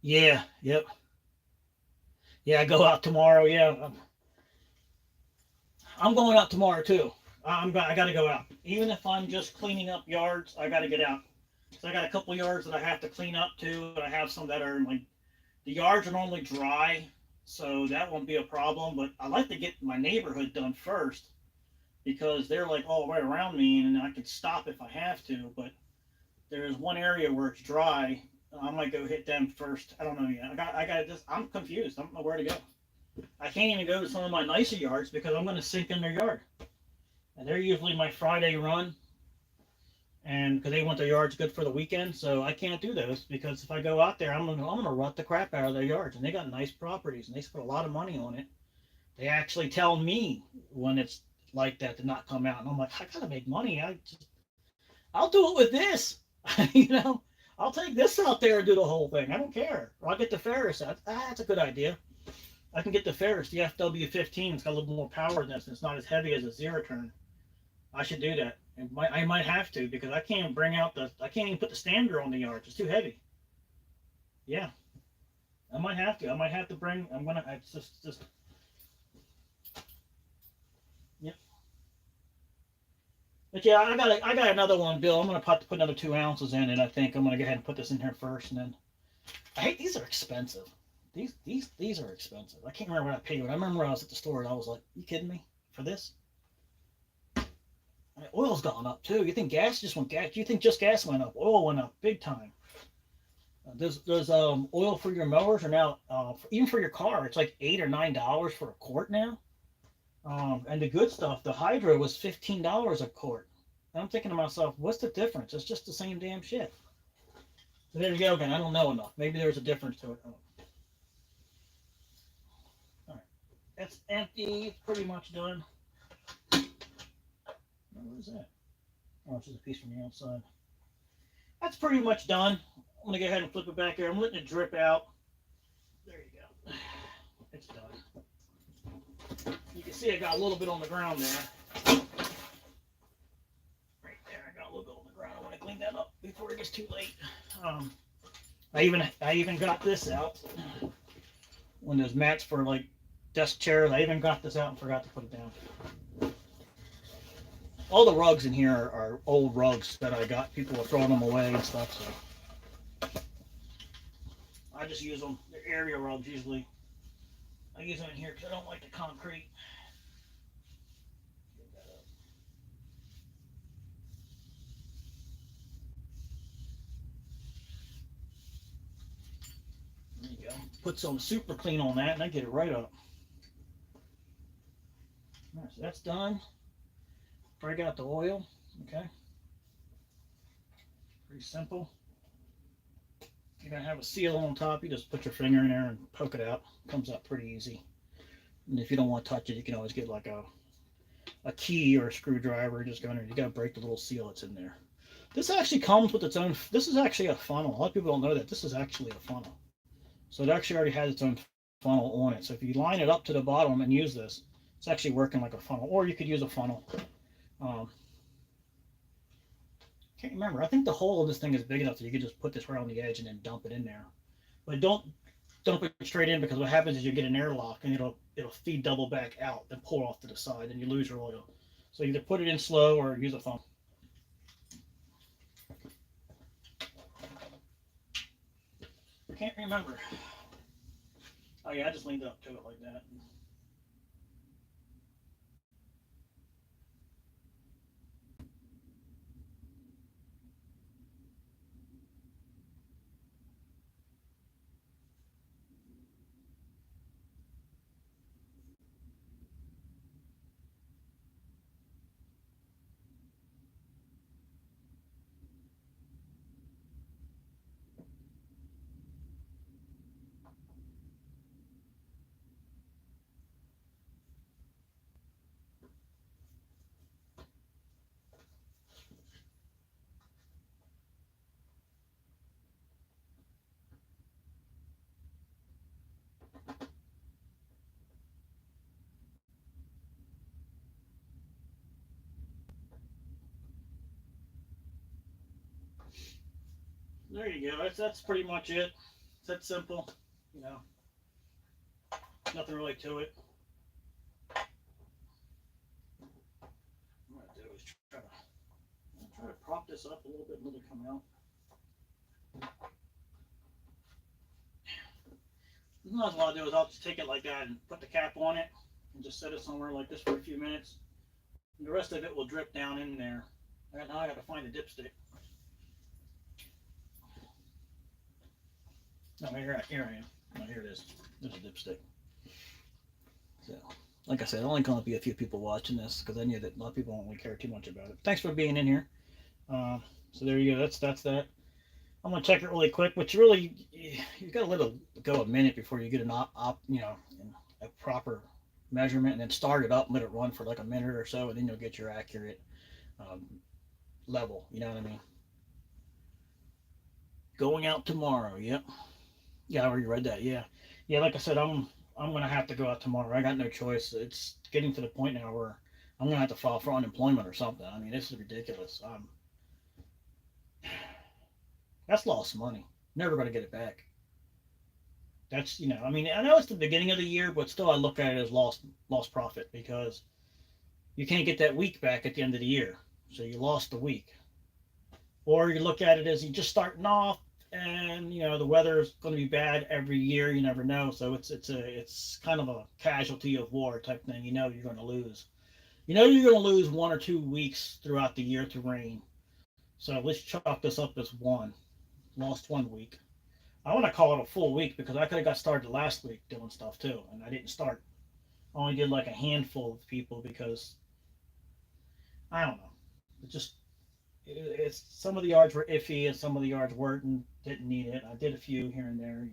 Yeah. Yep. Yeah. I go out tomorrow. Yeah. I'm going out tomorrow too. I got to go out. Even if I'm just cleaning up yards, I got to get out. So I got a couple yards that I have to clean up too, and I have some that are like the yards are normally dry, so that won't be a problem. But I like to get my neighborhood done first because they're like all right around me, and I can stop if I have to. But there's one area where it's dry. I might go hit them first. I don't know yet. I got just. I'm confused. I don't know where to go. I can't even go to some of my nicer yards because I'm going to sink in their yard. And they're usually my Friday run, and because they want their yards good for the weekend, so I can't do those because if I go out there, I'm gonna rut the crap out of their yards, and they got nice properties, and they spent a lot of money on it. They actually tell me when it's like that to not come out, and I'm like, I gotta make money. I'll do it with this, you know. I'll take this out there and do the whole thing. I don't care. Or I'll get the Ferris out. That's a good idea. I can get the Ferris, the FW15. It's got a little more power than this. It's not as heavy as a zero turn. I should do that. I might have to because I can't bring out I can't even put the stander on the yards. It's too heavy. Yeah, I might have to. I might have to bring. I'm gonna. It's just. Yeah. But yeah, I got another one, Bill. I'm gonna put another 2 ounces in it. I think I'm gonna go ahead and put this in here first, and then I hate these are expensive. These are expensive. I can't remember what I paid. But I remember when I was at the store and I was like, "You kidding me for this?" I mean, oil's gone up too. You think gas just went gas? You think just gas went up? Oil went up big time. There's oil for your mowers are now even for your car. It's like $8 or $9 for a quart now. And the good stuff, the hydro was $15 a quart. And I'm thinking to myself, what's the difference? It's just the same damn shit. So there you go again. I don't know enough. Maybe there's a difference to it. All right, it's empty. It's pretty much done. What is that? Oh, it's just a piece from the outside. That's pretty much done. I'm gonna go ahead and flip it back here. I'm letting it drip out. There you go. It's done. You can see I got a little bit on the ground there. Right there, I got a little bit on the ground. I want to clean that up before it gets too late. Um, I even got this out. When there's mats for like desk chairs, I even got this out and forgot to put it down. All the rugs in here are old rugs that I got. People are throwing them away and stuff, so I just use them. They're area rugs usually. I use them in here because I don't like the concrete. There you go. Put some super clean on that and I get it right up. All right, so that's done. Break out the oil. Okay. Pretty simple. You're going to have a seal on top. You just put your finger in there and poke it out. It comes out pretty easy. And if you don't want to touch it, you can always get like a key or a screwdriver. Just go in there. You got to break the little seal that's in there. This actually comes with its own. This is actually a funnel. A lot of people don't know that. This is actually a funnel. So it actually already has its own funnel on it. So if you line it up to the bottom and use this, it's actually working like a funnel. Or you could use a funnel. Um, can't remember. I think the hole of this thing is big enough that you could just put this right on the edge and then dump it in there. But don't dump it straight in because what happens is you get an airlock and it'll feed double back out and pour off to the side and you lose your oil. So either put it in slow or use a funnel. I can't remember. Oh yeah, I just leaned up to it like that. There you go. That's pretty much it. It's that simple. You know, nothing really to it. What I'm gonna do is try to prop this up a little bit and let it come out. Sometimes what I'll do is I'll just take it like that and put the cap on it and just set it somewhere like this for a few minutes. And the rest of it will drip down in there. Now I got to find a dipstick. No, here I am. No, here it is. There's a dipstick. So, like I said, only going to be a few people watching this because I knew that a lot of people don't really care too much about it. Thanks for being in here. So there you go. That's that. I'm gonna check it really quick, but you gotta let it go a minute before you get a proper measurement, and then start it up and let it run for like a minute or so, and then you'll get your accurate um, level. You know what I mean? Going out tomorrow. Yep. Yeah, I already read that. Yeah, yeah. Like I said, I'm gonna have to go out tomorrow. I got no choice. It's getting to the point now where I'm gonna have to file for unemployment or something. I mean, this is ridiculous. That's lost money. Never gonna get it back. That's I mean, I know it's the beginning of the year, but still, I look at it as lost profit because you can't get that week back at the end of the year, so you lost the week. Or you look at it as you just starting off, and the weather is going to be bad every year. You never know, so it's kind of a casualty of war type thing. You're going to lose. You're going to lose 1 or 2 weeks throughout the year to rain. So let's chalk this up as one. Lost 1 week. I want to call it a full week because I could have got started last week doing stuff too, and I didn't start. I only did like a handful of people because I don't know. It just it's some of the yards were iffy and some of the yards weren't and didn't need it. I did a few here and there.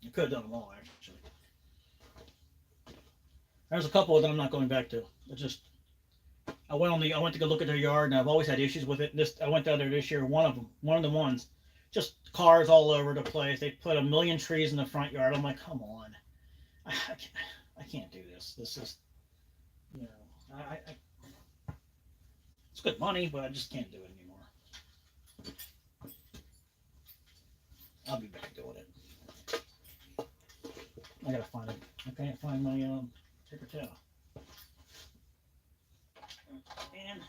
I could have done them all actually. There's a couple that I'm not going back to. It's just I went to go look at their yard, and I've always had issues with it. I went down there this year. One of the ones, just cars all over the place. They put a million trees in the front yard. I'm like, come on, I can't do this. This is, you know, it's good money, but I just can't do it anymore. I'll be back doing it. I gotta find it. I can't find my paper towel. And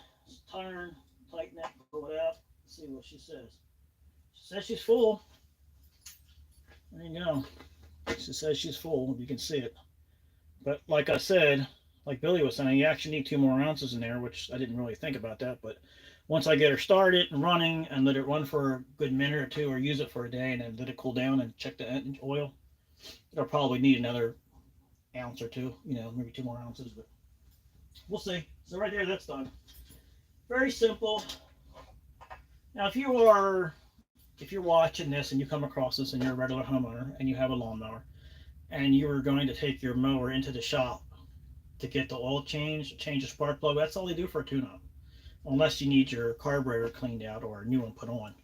turn, tighten that, pull it out, see what she says. She says she's full. There you go. She says she's full. You can see it. But like I said, like Billy was saying, you actually need 2 more ounces in there, which I didn't really think about that. But once I get her started and running and let it run for a good minute or two, or use it for a day and then let it cool down and check the oil, it'll probably need another ounce or two, maybe 2 more ounces, but we'll see. So right there, that's done. Very simple. Now, if you're watching this and you come across this and you're a regular homeowner and you have a lawnmower and you are going to take your mower into the shop to get the oil change the spark plug, that's all they do for a tune-up, unless you need your carburetor cleaned out or a new one put on.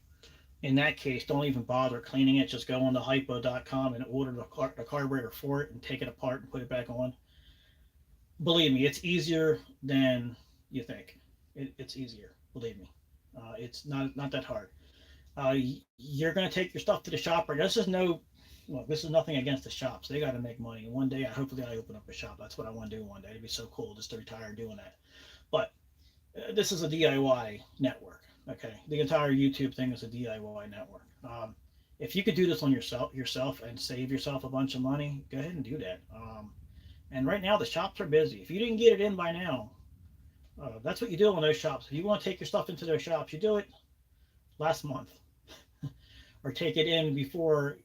In that case, don't even bother cleaning it. Just go on to hipa.com and order the carburetor for it and take it apart and put it back on. Believe me, it's easier than you think. It's easier. Believe me, it's not that hard. You're going to take your stuff to the shop. Or this is nothing against the shops. They got to make money. One day, hopefully, I open up a shop. That's what I want to do one day. It'd be so cool just to retire doing that. But this is a DIY network. Okay, the entire YouTube thing is a DIY network. If you could do this on yourself and save yourself a bunch of money, go ahead and do that. And right now, the shops are busy. If you didn't get it in by now, that's what you do in those shops. If you want to take your stuff into those shops, you do it last month. Or take it in before,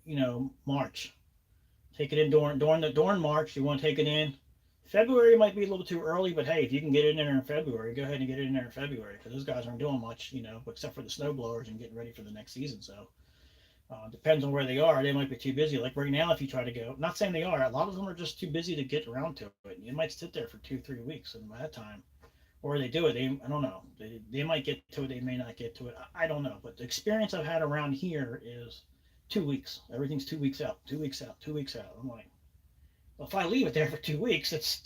March. Take it in during March. You want to take it in. February might be a little too early, but hey, if you can get it in there in February, go ahead and get it in there in February, because those guys aren't doing much, except for the snow blowers and getting ready for the next season. So depends on where they are. They might be too busy. Like right now, if you try to go, not saying they are, a lot of them are just too busy to get around to it. You might sit there for 2-3 weeks, and by that time, or they do it, I don't know. They might get to it, they may not get to it. I don't know. But the experience I've had around here is 2 weeks. Everything's 2 weeks out, 2 weeks out, 2 weeks out. I'm like, well, if I leave it there for 2 weeks, it's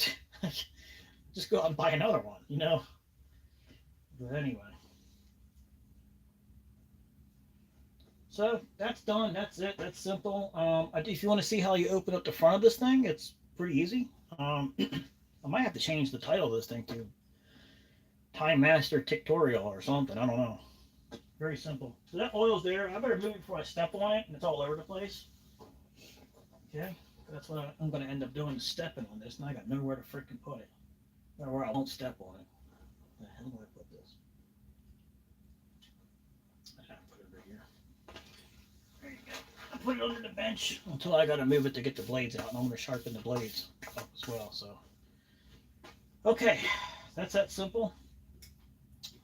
just go out and buy another one, But anyway. So that's done. That's it. That's simple. If you want to see how you open up the front of this thing, it's pretty easy. I might have to change the title of this thing to Timemaster Tutorial or something. I don't know. Very simple. So that oil's there. I better move it before I step on it and it's all over the place. Okay, that's what I'm going to end up doing, stepping on this, and I got nowhere to freaking put it. Where I won't step on it. Where the hell do I put this? I have to put it over here. There you go. I put it under the bench until I got to move it to get the blades out, and I'm going to sharpen the blades up as well. So, okay, that's that simple.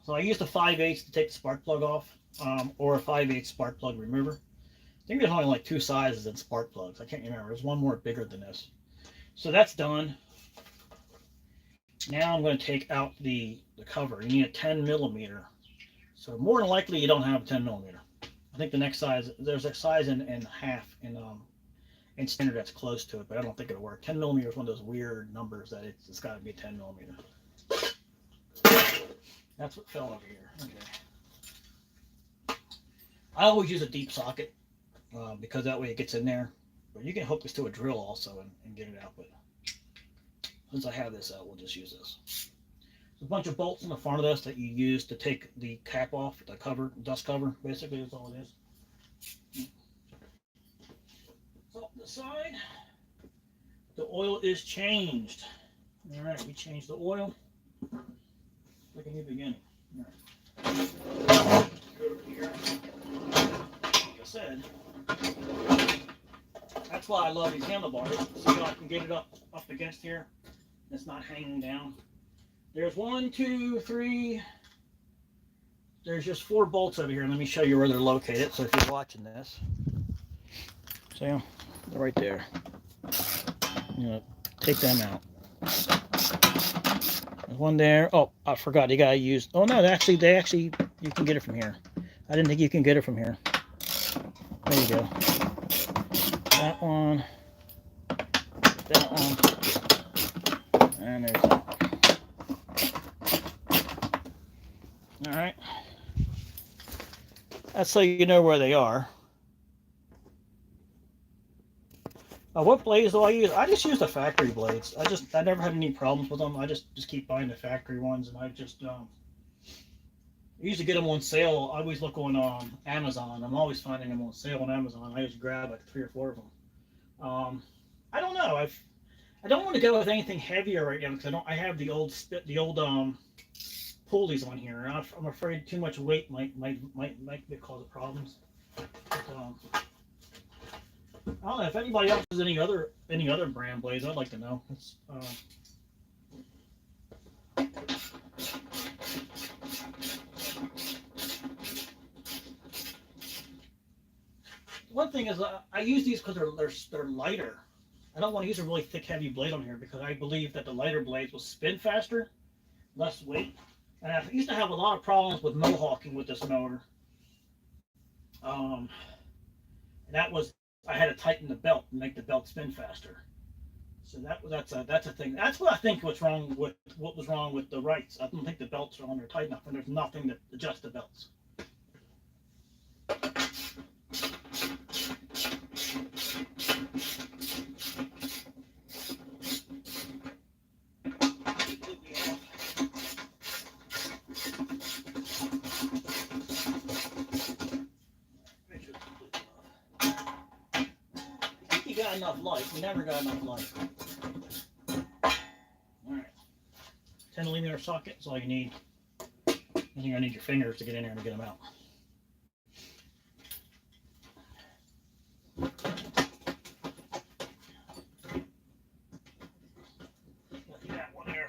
So I used a 5/8 to take the spark plug off, or a 5/8 spark plug remover. I think there's only like 2 sizes in spark plugs. I can't remember. There's one more bigger than this. So that's done. Now I'm going to take out the cover. You need a 10 millimeter. So more than likely you don't have a 10 millimeter. I think the next size, there's a size in half in standard that's close to it, but I don't think it'll work. 10 millimeter is one of those weird numbers that it's got to be a 10 millimeter. That's what fell over here. Okay. I always use a deep socket because that way it gets in there. But you can hook this to a drill also and get it out. But since I have this out, we'll just use this. There's a bunch of bolts in the front of this that you use to take the cap off, the cover, dust cover. Basically, that's all it is. So the side, the oil is changed. All right, we changed the oil. Like a new beginning. All right. Go over here. Like I said, that's why I love these handlebars. So I can get it up against here. It's not hanging down. There's 1, 2, 3. There's just 4 bolts over here. Let me show you where they're located. So if you're watching this, so yeah, they're right there. You know, take them out. There's one there. Oh, I forgot. You gotta use. Oh no, they actually, you can get it from here. I didn't think you can get it from here. There you go. That one. That one. And there's that. All right. That's so you know where they are. What blades do I use? I just use the factory blades. I never had any problems with them. I just keep buying the factory ones, and I just I usually get them on sale. I always look on Amazon. I'm always finding them on sale on Amazon. I just grab like 3 or 4 of them. I don't know. I don't want to go with anything heavier right now because I have the old pulleys on here. I'm afraid too much weight might cause problems. But, I don't know if anybody else has any other brand blades. I'd like to know. One thing is I use these because they're lighter. I don't want to use a really thick, heavy blade on here because I believe that the lighter blades will spin faster, less weight. And I used to have a lot of problems with mohawking with this mower. That was I had to tighten the belt and make the belt spin faster. So that's a thing. That's what I think what was wrong with the Wrights. I don't think the belts are on there tight enough, and there's nothing to adjust the belts. Enough light. We never got enough light. Alright. 10 millimeter socket is all you need. And you're going to need your fingers to get in there and get them out. That one there.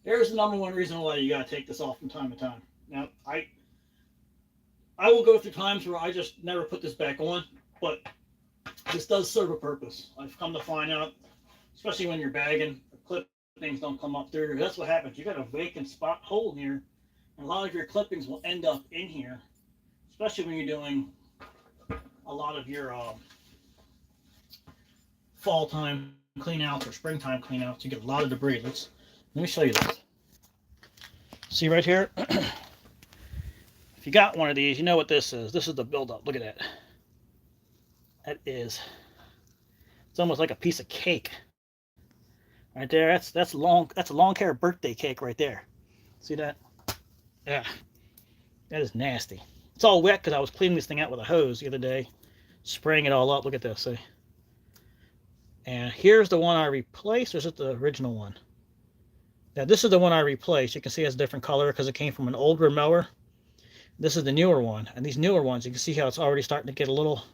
There's the number one reason why you gotta take this off from time to time. Now, I will go through times where I just never put this back on, but this does serve a purpose. I've come to find out, especially when you're bagging, the clippings don't come up through. That's what happens. You got a vacant spot hole here, and a lot of your clippings will end up in here, especially when you're doing a lot of your fall time clean outs or springtime clean outs. You get a lot of debris. Let me show you this. See right here? If you got one of these, you know what this is. This is the buildup. Look at that. That is, it's almost like a piece of cake. Right there. That's a long hair birthday cake right there. See that? Yeah. That is nasty. It's all wet because I was cleaning this thing out with a hose the other day, spraying it all up. Look at this. See? And here's the one I replaced. Or is it the original one? Now this is the one I replaced. You can see it has a different color because it came from an older mower. This is the newer one. And these newer ones, you can see how it's already starting to get a little...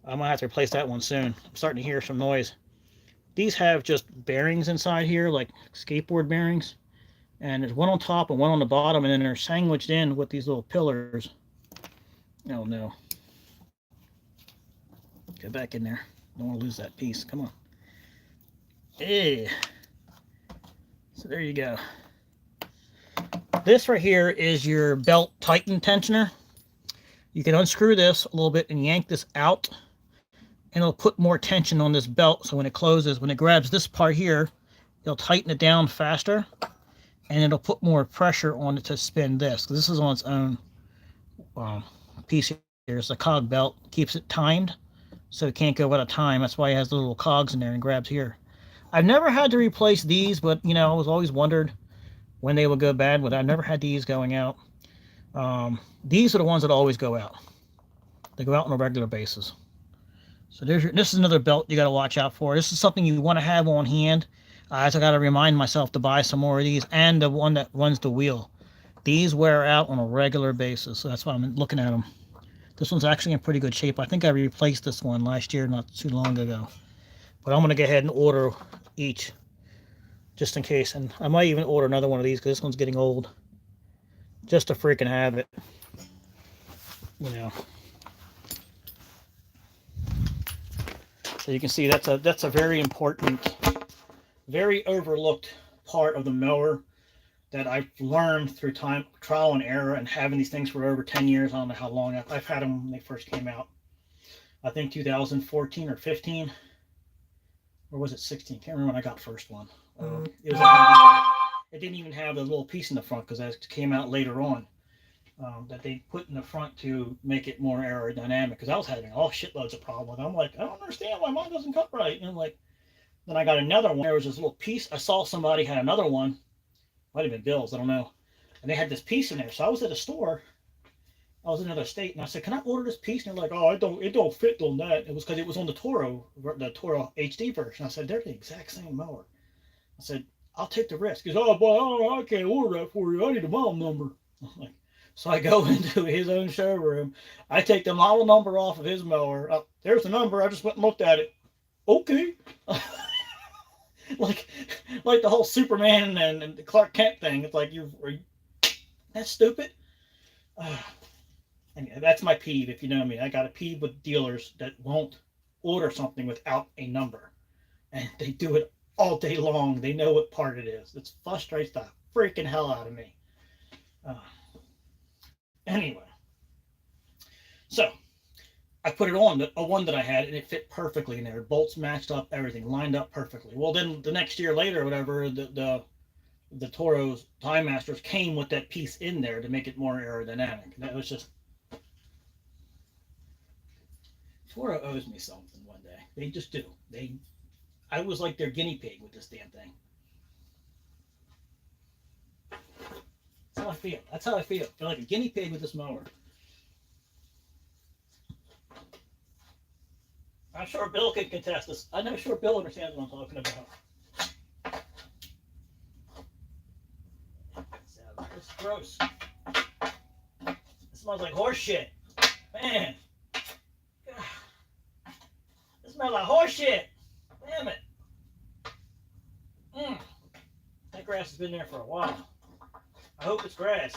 I'm going to have to replace that one soon. I'm starting to hear some noise. These have just bearings inside here, like skateboard bearings. And there's one on top and one on the bottom, and then they're sandwiched in with these little pillars. Oh no. Get back in there. Don't want to lose that piece. Come on. Hey. So there you go. This right here is your belt tighten tensioner. You can unscrew this a little bit and yank this out, and it'll put more tension on this belt. So when it closes, when it grabs this part here, it'll tighten it down faster, and it'll put more pressure on it to spin this. This is on its own piece here. It's a cog belt. Keeps it timed, so it can't go out of time. That's why it has the little cogs in there and grabs here. I've never had to replace these, but you know, I was always wondered when they would go bad, but I've never had these going out. These are the ones that always go out. They go out on a regular basis. So this is another belt you got to watch out for. This is something you want to have on hand. So I got to remind myself to buy some more of these, and the one that runs the wheel. These wear out on a regular basis, so that's why I'm looking at them. This one's actually in pretty good shape. I think I replaced this one last year, not too long ago. But I'm going to go ahead and order each, just in case. And I might even order another one of these, because this one's getting old. Just to freaking have it. You know. So you can see that's a very important, very overlooked part of the mower that I've learned through trial and error, and having these things for over 10 years. I don't know how long I've had them when they first came out. I think 2014 or 15, or was it 16? Can't remember when I got the first one. It was it didn't even have a little piece in the front, because that came out later on. That they put in the front to make it more aerodynamic, because I was having all shitloads of problems. I'm like, I don't understand why mine doesn't cut right. And like, then I got another one. There was this little piece. I saw somebody had another one. Might have been Bill's, I don't know. And they had this piece in there. So I was at a store. I was in another state, and I said, "Can I order this piece?" And they're like, "Oh, it don't fit on that." It was because it was on the Toro HD version. I said, "They're the exact same mower." I said, "I'll take the risk." He goes, "Oh boy, I can't order that for you. I need a model number." I'm like, so I go into his own showroom. I take the model number off of his mower. There's the number. I just went and looked at it. Okay. like the whole Superman and the Clark Kent thing. It's like, that's stupid. Anyway, that's my peeve, if you know me. I got a peeve with dealers that won't order something without a number. And they do it all day long. They know what part it is. It frustrates the freaking hell out of me. Anyway, so I put it on a one that I had, and it fit perfectly in there. Bolts matched up, everything lined up perfectly. Well, then the next year later, or whatever, the Toro's Timemasters came with that piece in there to make it more aerodynamic. And that was just, Toro owes me something one day. They just do. I was like their guinea pig with this damn thing. That's how I feel. That's how I feel. I feel like a guinea pig with this mower. I'm sure Bill can contest this. I'm not sure Bill understands what I'm talking about. It's gross. It smells like horse shit. Man. It smells like horse shit. Damn it. That grass has been there for a while. I hope it's grass.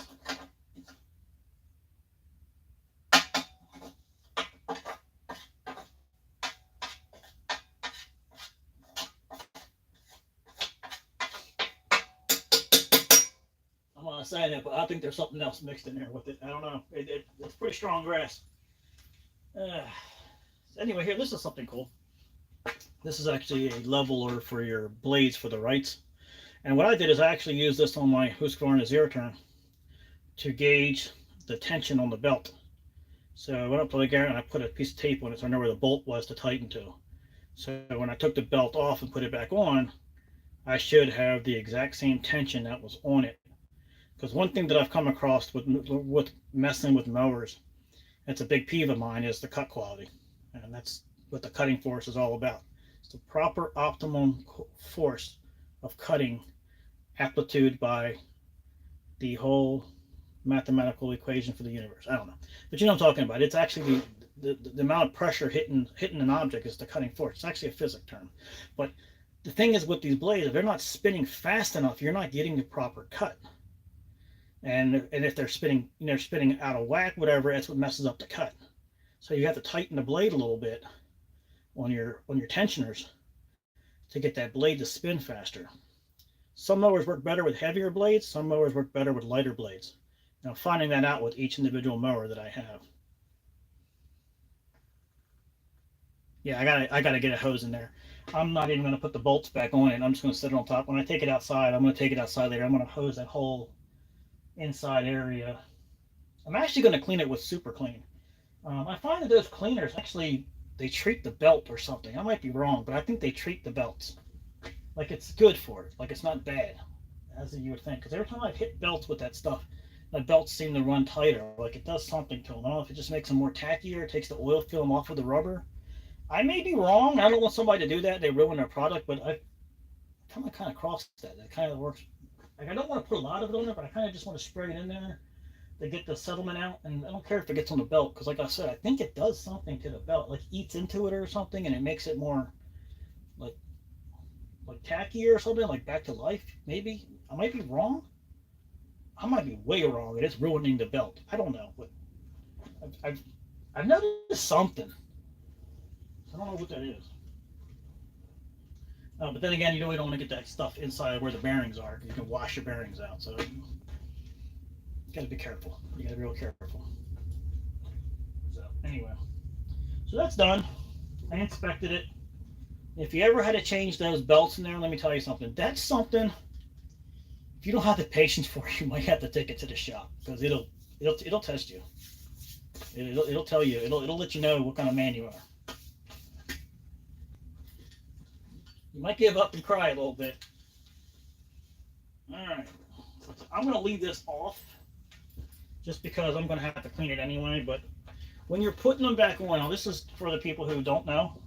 I'm gonna saying that, but I think there's something else mixed in there with it. I don't know. It's pretty strong grass. Anyway, here, this is something cool. This is actually a leveler for your blades for the rights. And what I did is I actually used this on my Husqvarna zero turn to gauge the tension on the belt. So I went up to the gear and I put a piece of tape on it so I know where the bolt was to tighten to. So when I took the belt off and put it back on, I should have the exact same tension that was on it. Because one thing that I've come across with messing with mowers, it's a big peeve of mine, is the cut quality. And that's what the cutting force is all about. It's the proper optimum force of cutting amplitude by the whole mathematical equation for the universe. I don't know. But you know what I'm talking about. It's actually the amount of pressure hitting an object is the cutting force. It's actually a physics term. But the thing is with these blades, if they're not spinning fast enough, you're not getting the proper cut. And if they're spinning, spinning out of whack, whatever, that's what messes up the cut. So you have to tighten the blade a little bit on your tensioners to get that blade to spin faster. Some mowers work better with heavier blades. Some mowers work better with lighter blades. And I'm finding that out with each individual mower that I have. Yeah, I gotta get a hose in there. I'm not even gonna put the bolts back on it. I'm just gonna set it on top. When I take it outside, I'm gonna take it outside later. I'm gonna hose that whole inside area. I'm actually gonna clean it with super clean. I find that those cleaners actually, they treat the belt or something. I might be wrong, but I think they treat the belts. Like it's good for it. Like it's not bad, as you would think. Because every time I've hit belts with that stuff, my belts seem to run tighter. Like it does something to them. I don't know if it just makes them more tackier, it takes the oil film off of the rubber. I may be wrong. I don't want somebody to do that. They ruin their product, but I kind of crossed that. That kind of works. Like I don't want to put a lot of it on there, but I kind of just want to spray it in there to get the settlement out. And I don't care if it gets on the belt, because like I said, I think it does something to the belt, like eats into it or something, and it makes it more like tackier or something, like back to life. Maybe I might be wrong. I might be way wrong, and it's ruining the belt. I don't know, but I've noticed something. I don't know what that is. But then again, you don't want to get that stuff inside where the bearings are. You can wash your bearings out, so you got to be careful. You got to be real careful. So anyway, so that's done. I inspected it. If you ever had to change those belts in there, let me tell you something. That's something. If you don't have the patience for it, you might have to take it to the shop, because it'll test you. It'll tell you. It'll let you know what kind of man you are. You might give up and cry a little bit. All right, I'm going to leave this off just because I'm going to have to clean it anyway. But when you're putting them back on, now this is for the people who don't know.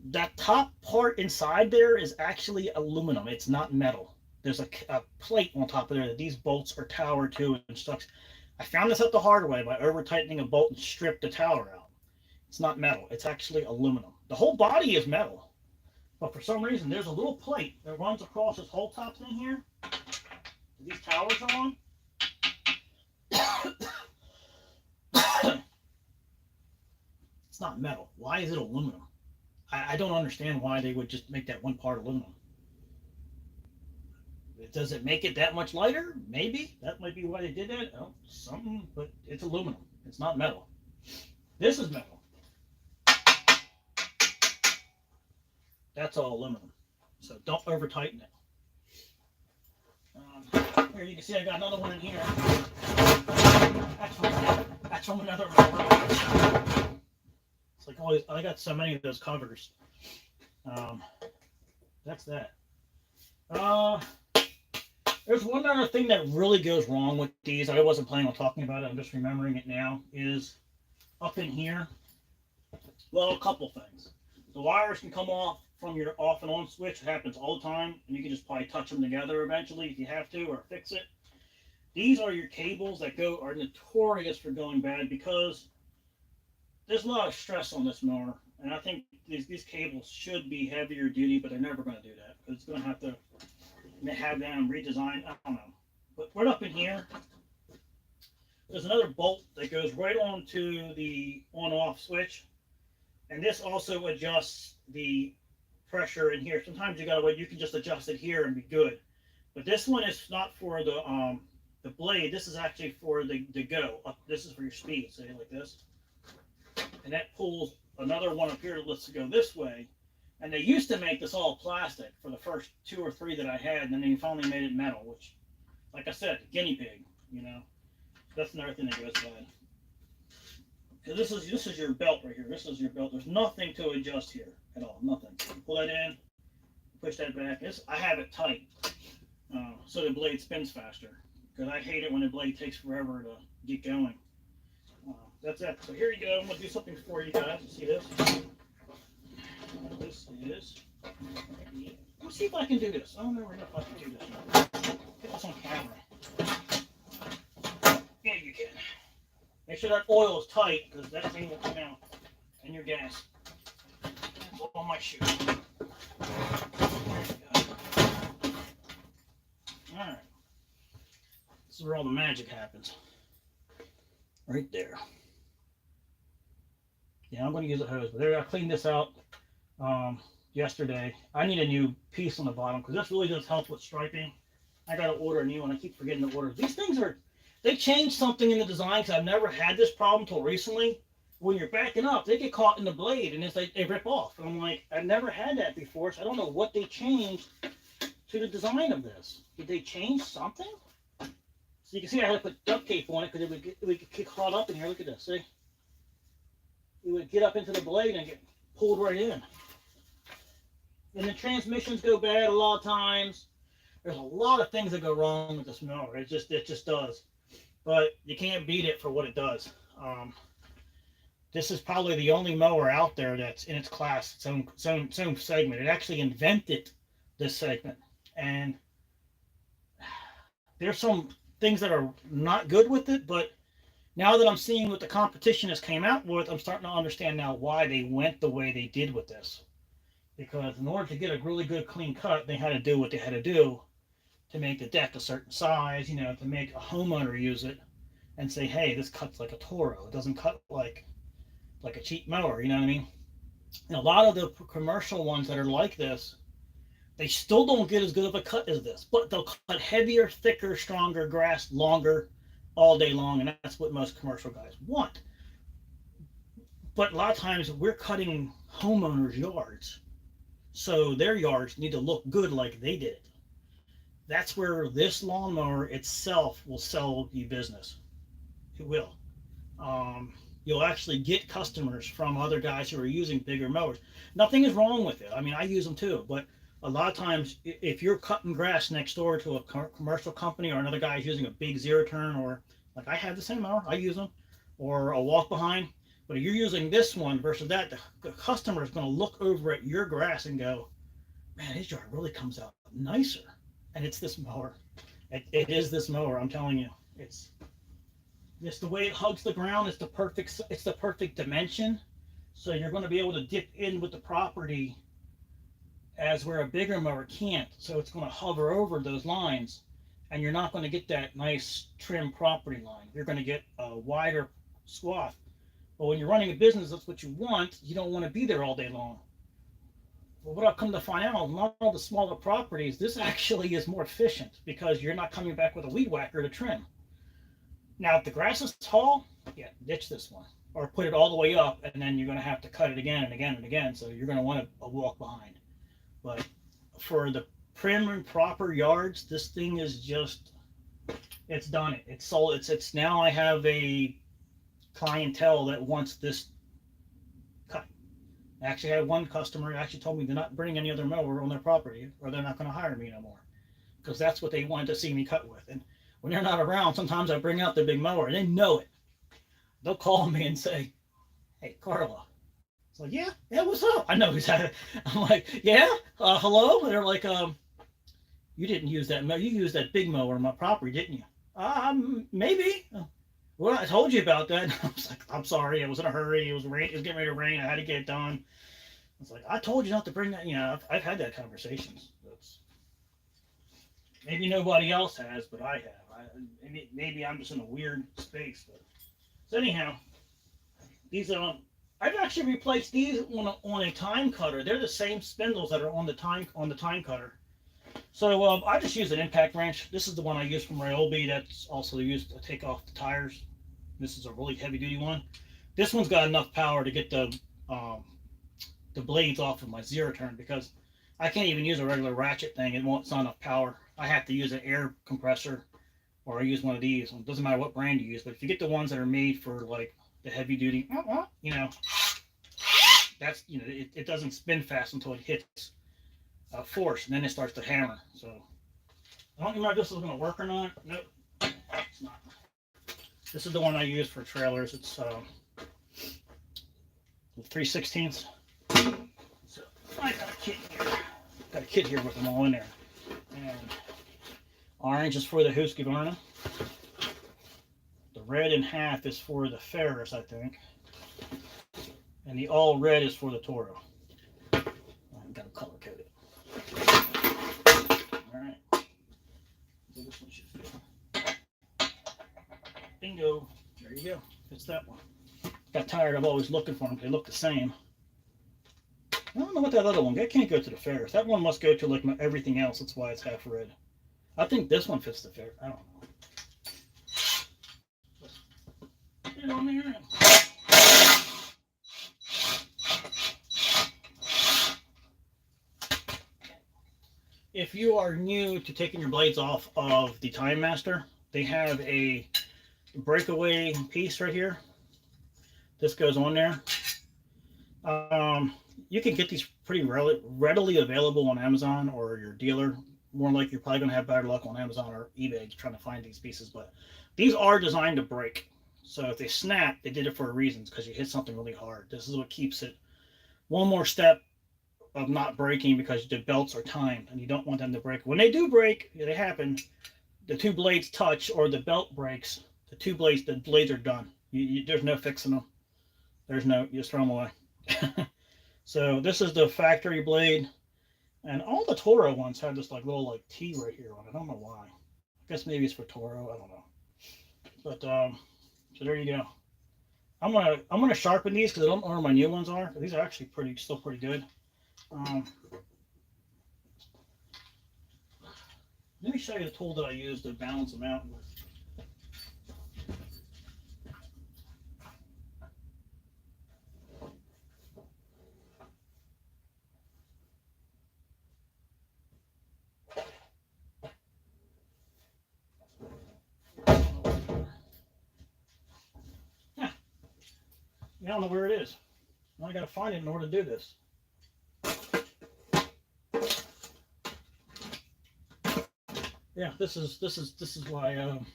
That top part inside there is actually aluminum. It's not metal. There's a plate on top of there that these bolts are towered to and stuff. I found this out the hard way by over tightening a bolt and stripped the tower out. It's not metal. It's actually aluminum. The whole body is metal. But for some reason, there's a little plate that runs across this whole top thing here. These towers are on. It's not metal. Why is it aluminum? I don't understand why they would just make that one part aluminum. Does it make it that much lighter? Maybe. That might be why they did that. Oh, something, but it's aluminum. It's not metal. This is metal. That's all aluminum. So don't over tighten it. Here you can see I got another one in here. That's from another one. It's like always, I got so many of those covers. That's that. There's one other thing that really goes wrong with these. I wasn't planning on talking about it. I'm just remembering it now. Is up in here. Well, a couple things. The wires can come off from your off and on switch. It happens all the time, and you can just probably touch them together eventually if you have to, or fix it. These are your cables that are notorious for going bad because there's a lot of stress on this mower, and I think these cables should be heavier duty, but they're never going to do that because it's going to have them redesigned. I don't know. But right up in here, there's another bolt that goes right onto the on-off switch, and this also adjusts the pressure in here. Sometimes you can just adjust it here and be good. But this one is not for the blade. This is actually for the go. This is for your speed. Say like this, and that pulls another one up here that lets it go this way. And they used to make this all plastic for the first 2 or 3 that I had, and then they finally made it metal, which, like I said, guinea pig, you know. That's another thing that goes bad. Because this is your belt right here. This is your belt. There's nothing to adjust here at all. Nothing. Pull that in, push that back. I have it tight, so the blade spins faster. Because I hate it when the blade takes forever to get going. That's it. So here you go. I'm gonna do something for you guys. See this? This is. Let's see if I can do this. I don't know if I can do this. Get this on camera. Yeah, you can. Make sure that oil is tight because that thing will come out in your gas. That's on my shoe. Alright. This is where all the magic happens. Right there. Yeah, I'm going to use a hose, but there I cleaned this out yesterday. I need a new piece on the bottom because this really does help with striping. I got to order a new one. I keep forgetting to order. These things they changed something in the design because I've never had this problem until recently. When you're backing up, they get caught in the blade and it's like they rip off. And I'm like, I've never had that before, so I don't know what they changed to the design of this. Did they change something? So you can see I had to put duct tape on it because it would get caught up in here. Look at this, see? It would get up into the blade and get pulled right in. And the transmissions go bad a lot of times. There's a lot of things that go wrong with this mower. It just does. But you can't beat it for what it does. This is probably the only mower out there that's in its class, its own segment. It actually invented this segment. And there's some things that are not good with it, but now that I'm seeing what the competition has came out with, I'm starting to understand now why they went the way they did with this. Because in order to get a really good clean cut, they had to do what they had to do to make the deck a certain size, you know, to make a homeowner use it and say, hey, this cuts like a Toro. It doesn't cut like a cheap mower, you know what I mean? And a lot of the commercial ones that are like this, they still don't get as good of a cut as this, but they'll cut heavier, thicker, stronger grass longer all day long, and that's what most commercial guys want. But a lot of times we're cutting homeowners' yards, so their yards need to look good like they did it. That's where this lawnmower itself will sell you business. It will. You'll actually get customers from other guys who are using bigger mowers. Nothing is wrong with it. I mean, I use them too, but a lot of times if you're cutting grass next door to a commercial company or another guy is using a big zero turn, or like I have the same mower, I use them, or a walk behind, but if you're using this one versus that, the customer is going to look over at your grass and go, man, his yard really comes out nicer. And it's this mower. It is this mower, I'm telling you. It's the way it hugs the ground. It's the perfect dimension. So you're going to be able to dip in with the property as where a bigger mower can't. So it's going to hover over those lines, and you're not going to get that nice trim property line. You're going to get a wider swath. But when you're running a business, that's what you want. You don't want to be there all day long. Well, what I've come to find out, a lot of the smaller properties, this actually is more efficient because you're not coming back with a weed whacker to trim. Now, if the grass is tall, yeah, ditch this one. Or put it all the way up, and then you're going to have to cut it again and again and again, so you're going to want a walk behind. But for the prim and proper yards, this thing is just, it's done it. It's sold. It's now I have a clientele that wants this cut. I actually had one customer who actually told me to not bring any other mower on their property or they're not going to hire me no more. Because that's what they wanted to see me cut with. And when they're not around, sometimes I bring out the big mower and they know it. They'll call me and say, hey, Carla. It's like, yeah, what's up? I know who's at it. I'm like, yeah, hello? And they're like, you didn't use that mower. You used that big mower on my property, didn't you? Maybe. Well, I told you about that. I was like, I'm sorry. I was in a hurry. It was getting ready to rain. I had to get it done. It's like, I told you not to bring that. You know, I've had that conversations. Maybe nobody else has, but I have. Maybe I'm just in a weird space. But so anyhow, these I've actually replaced these on a time cutter. They're the same spindles that are on the time cutter. So I just use an impact wrench. This is the one I use from Ryobi. That's also used to take off the tires. This is a really heavy duty one. This one's got enough power to get um, the blades off of my zero turn because I can't even use a regular ratchet thing. It's not enough power. I have to use an air compressor or I use one of these. It doesn't matter what brand you use, but if you get the ones that are made for like the heavy duty, you know, that's it doesn't spin fast until it hits force, and then it starts to hammer. So I don't remember if this is going to work or not. Nope, it's not. This is the one I use for trailers. It's 3/16. So I got a kit here. Got a kit here with them all in there. And orange is for the Husqvarna. The red in half is for the Ferris, I think. And the all red is for the Toro. I've got to color code it. Alright. So this one should fit. Bingo. There you go. It's that one. Got tired of always looking for them. They look the same. I don't know what that other one. That can't go to the Ferris. That one must go to like everything else. That's why it's half red. I think this one fits the Ferris. I don't know. Get it on there. If you are new to taking your blades off of the Timemaster, they have a breakaway piece right here. This goes on there. You can get these pretty readily available on Amazon or your dealer. More like you're probably going to have better luck on Amazon or eBay trying to find these pieces. But these are designed to break. So if they snap, they did it for a reason, because you hit something really hard. This is what keeps it one more step of not breaking, because the belts are timed and you don't want them to break. When they do break, they happen, the two blades touch or the belt breaks, the blades are done. There's no fixing them. There's no, you just throw them away. So this is the factory blade, and all the Toro ones have this like little like T right here on it. I don't know why. I guess maybe it's for Toro. I don't know. But so there you go. I'm gonna sharpen these because I don't know where my new ones are. These are actually still pretty good. Let me show you the tool that I use to balance them out with. I don't know where it is. Now I got to find it in order to do this. Yeah, this is why I'm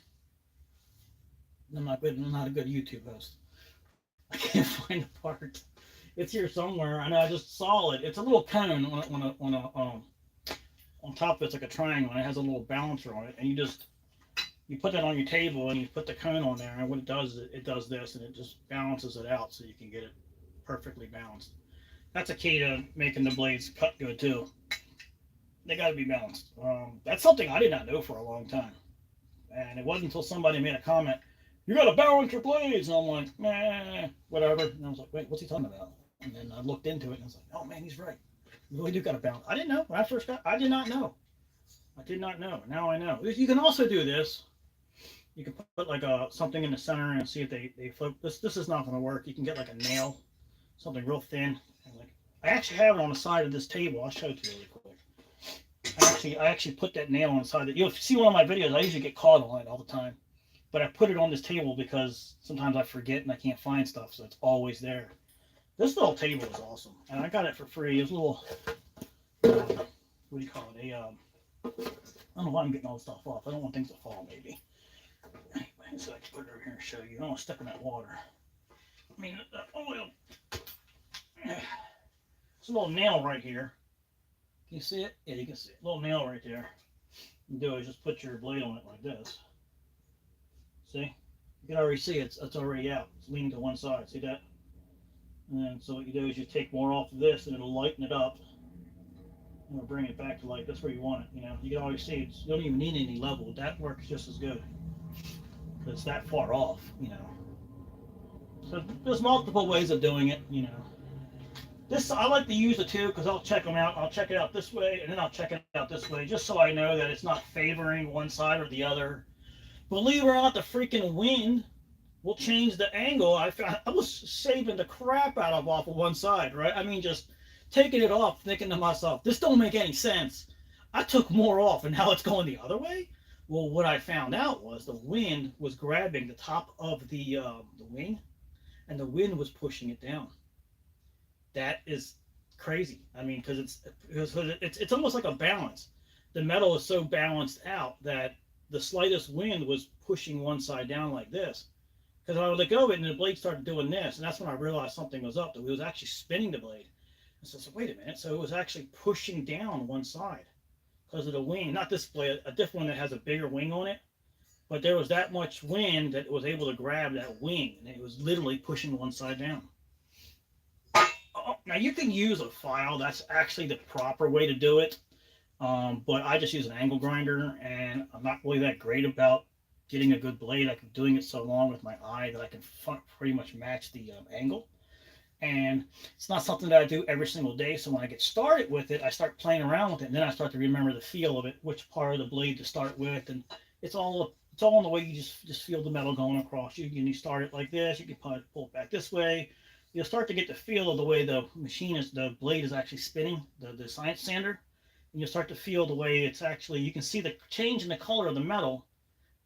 not a good YouTube host. I can't find the part. It's here somewhere. I know. I just saw it. It's a little cone on top of it's like a triangle, and it has a little balancer on it, and you put that on your table and you put the cone on there, and what it does is it does this, and it just balances it out so you can get it perfectly balanced. That's a key to making the blades cut good too. They got to be balanced. That's something I did not know for a long time, and it wasn't until somebody made a comment, "You got to balance your blades," and I'm like, "Nah, whatever." And I was like, "Wait, what's he talking about?" And then I looked into it, and I was like, "Oh man, he's right. You really do got to balance." I didn't know when I first got. I did not know. I did not know. Now I know. You can also do this. You can put like something in the center and see if they flip. This is not going to work. You can get like a nail, something real thin. And like, I actually have it on the side of this table. I'll show it to you really quick. I actually put that nail on the side. You'll see one of my videos. I usually get caught on it all the time, but I put it on this table because sometimes I forget and I can't find stuff, so it's always there. This little table is awesome, and I got it for free. It's a little, what do you call it? I don't know why I'm getting all this stuff off. I don't want things to fall, maybe. Anyway, so I can put it over here and show you. I don't want to step in that water. I mean, the oil. It's a little nail right here. Can you see it? Yeah, you can see it. A little nail right there. What you do is just put your blade on it like this. See? You can already see it's already out. It's leaning to one side. See that? And then so what you do is you take more off of this, and it'll lighten it up. And we'll bring it back to like, that's where you want it. You know, you can always see you don't even need any level. That works just as good. It's that far off, you know. So there's multiple ways of doing it, you know. This I like to use the two because I'll check them out. I'll check it out this way, and then I'll check it out this way, just so I know that it's not favoring one side or the other. Believe it or not, the freaking wind will change the angle. I was saving the crap out of off of one side, right? I mean, just taking it off, thinking to myself, this don't make any sense. I took more off, and now it's going the other way. Well, what I found out was the wind was grabbing the top of the wing, and the wind was pushing it down. That is crazy. I mean, because it's almost like a balance. The metal is so balanced out that the slightest wind was pushing one side down like this. Because I would let go of it, and the blade started doing this, and that's when I realized something was up. That it was actually spinning the blade. And so I said, wait a minute. So it was actually pushing down one side because of the wing. Not this blade, a different one that has a bigger wing on it. But there was that much wind that it was able to grab that wing, and it was literally pushing one side down. Oh, now you can use a file. That's actually the proper way to do it. But I just use an angle grinder, and I'm not really that great about getting a good blade. I'm doing it so long with my eye that I can pretty much match the angle. And it's not something that I do every single day. So when I get started with it, I start playing around with it, and then I start to remember the feel of it, which part of the blade to start with, and it's all in the way you just feel the metal going across you. You start it like this. You can pull it back this way. You'll start to get the feel of the way the blade is actually spinning, the science sander, and you'll start to feel the way it's actually. You can see the change in the color of the metal.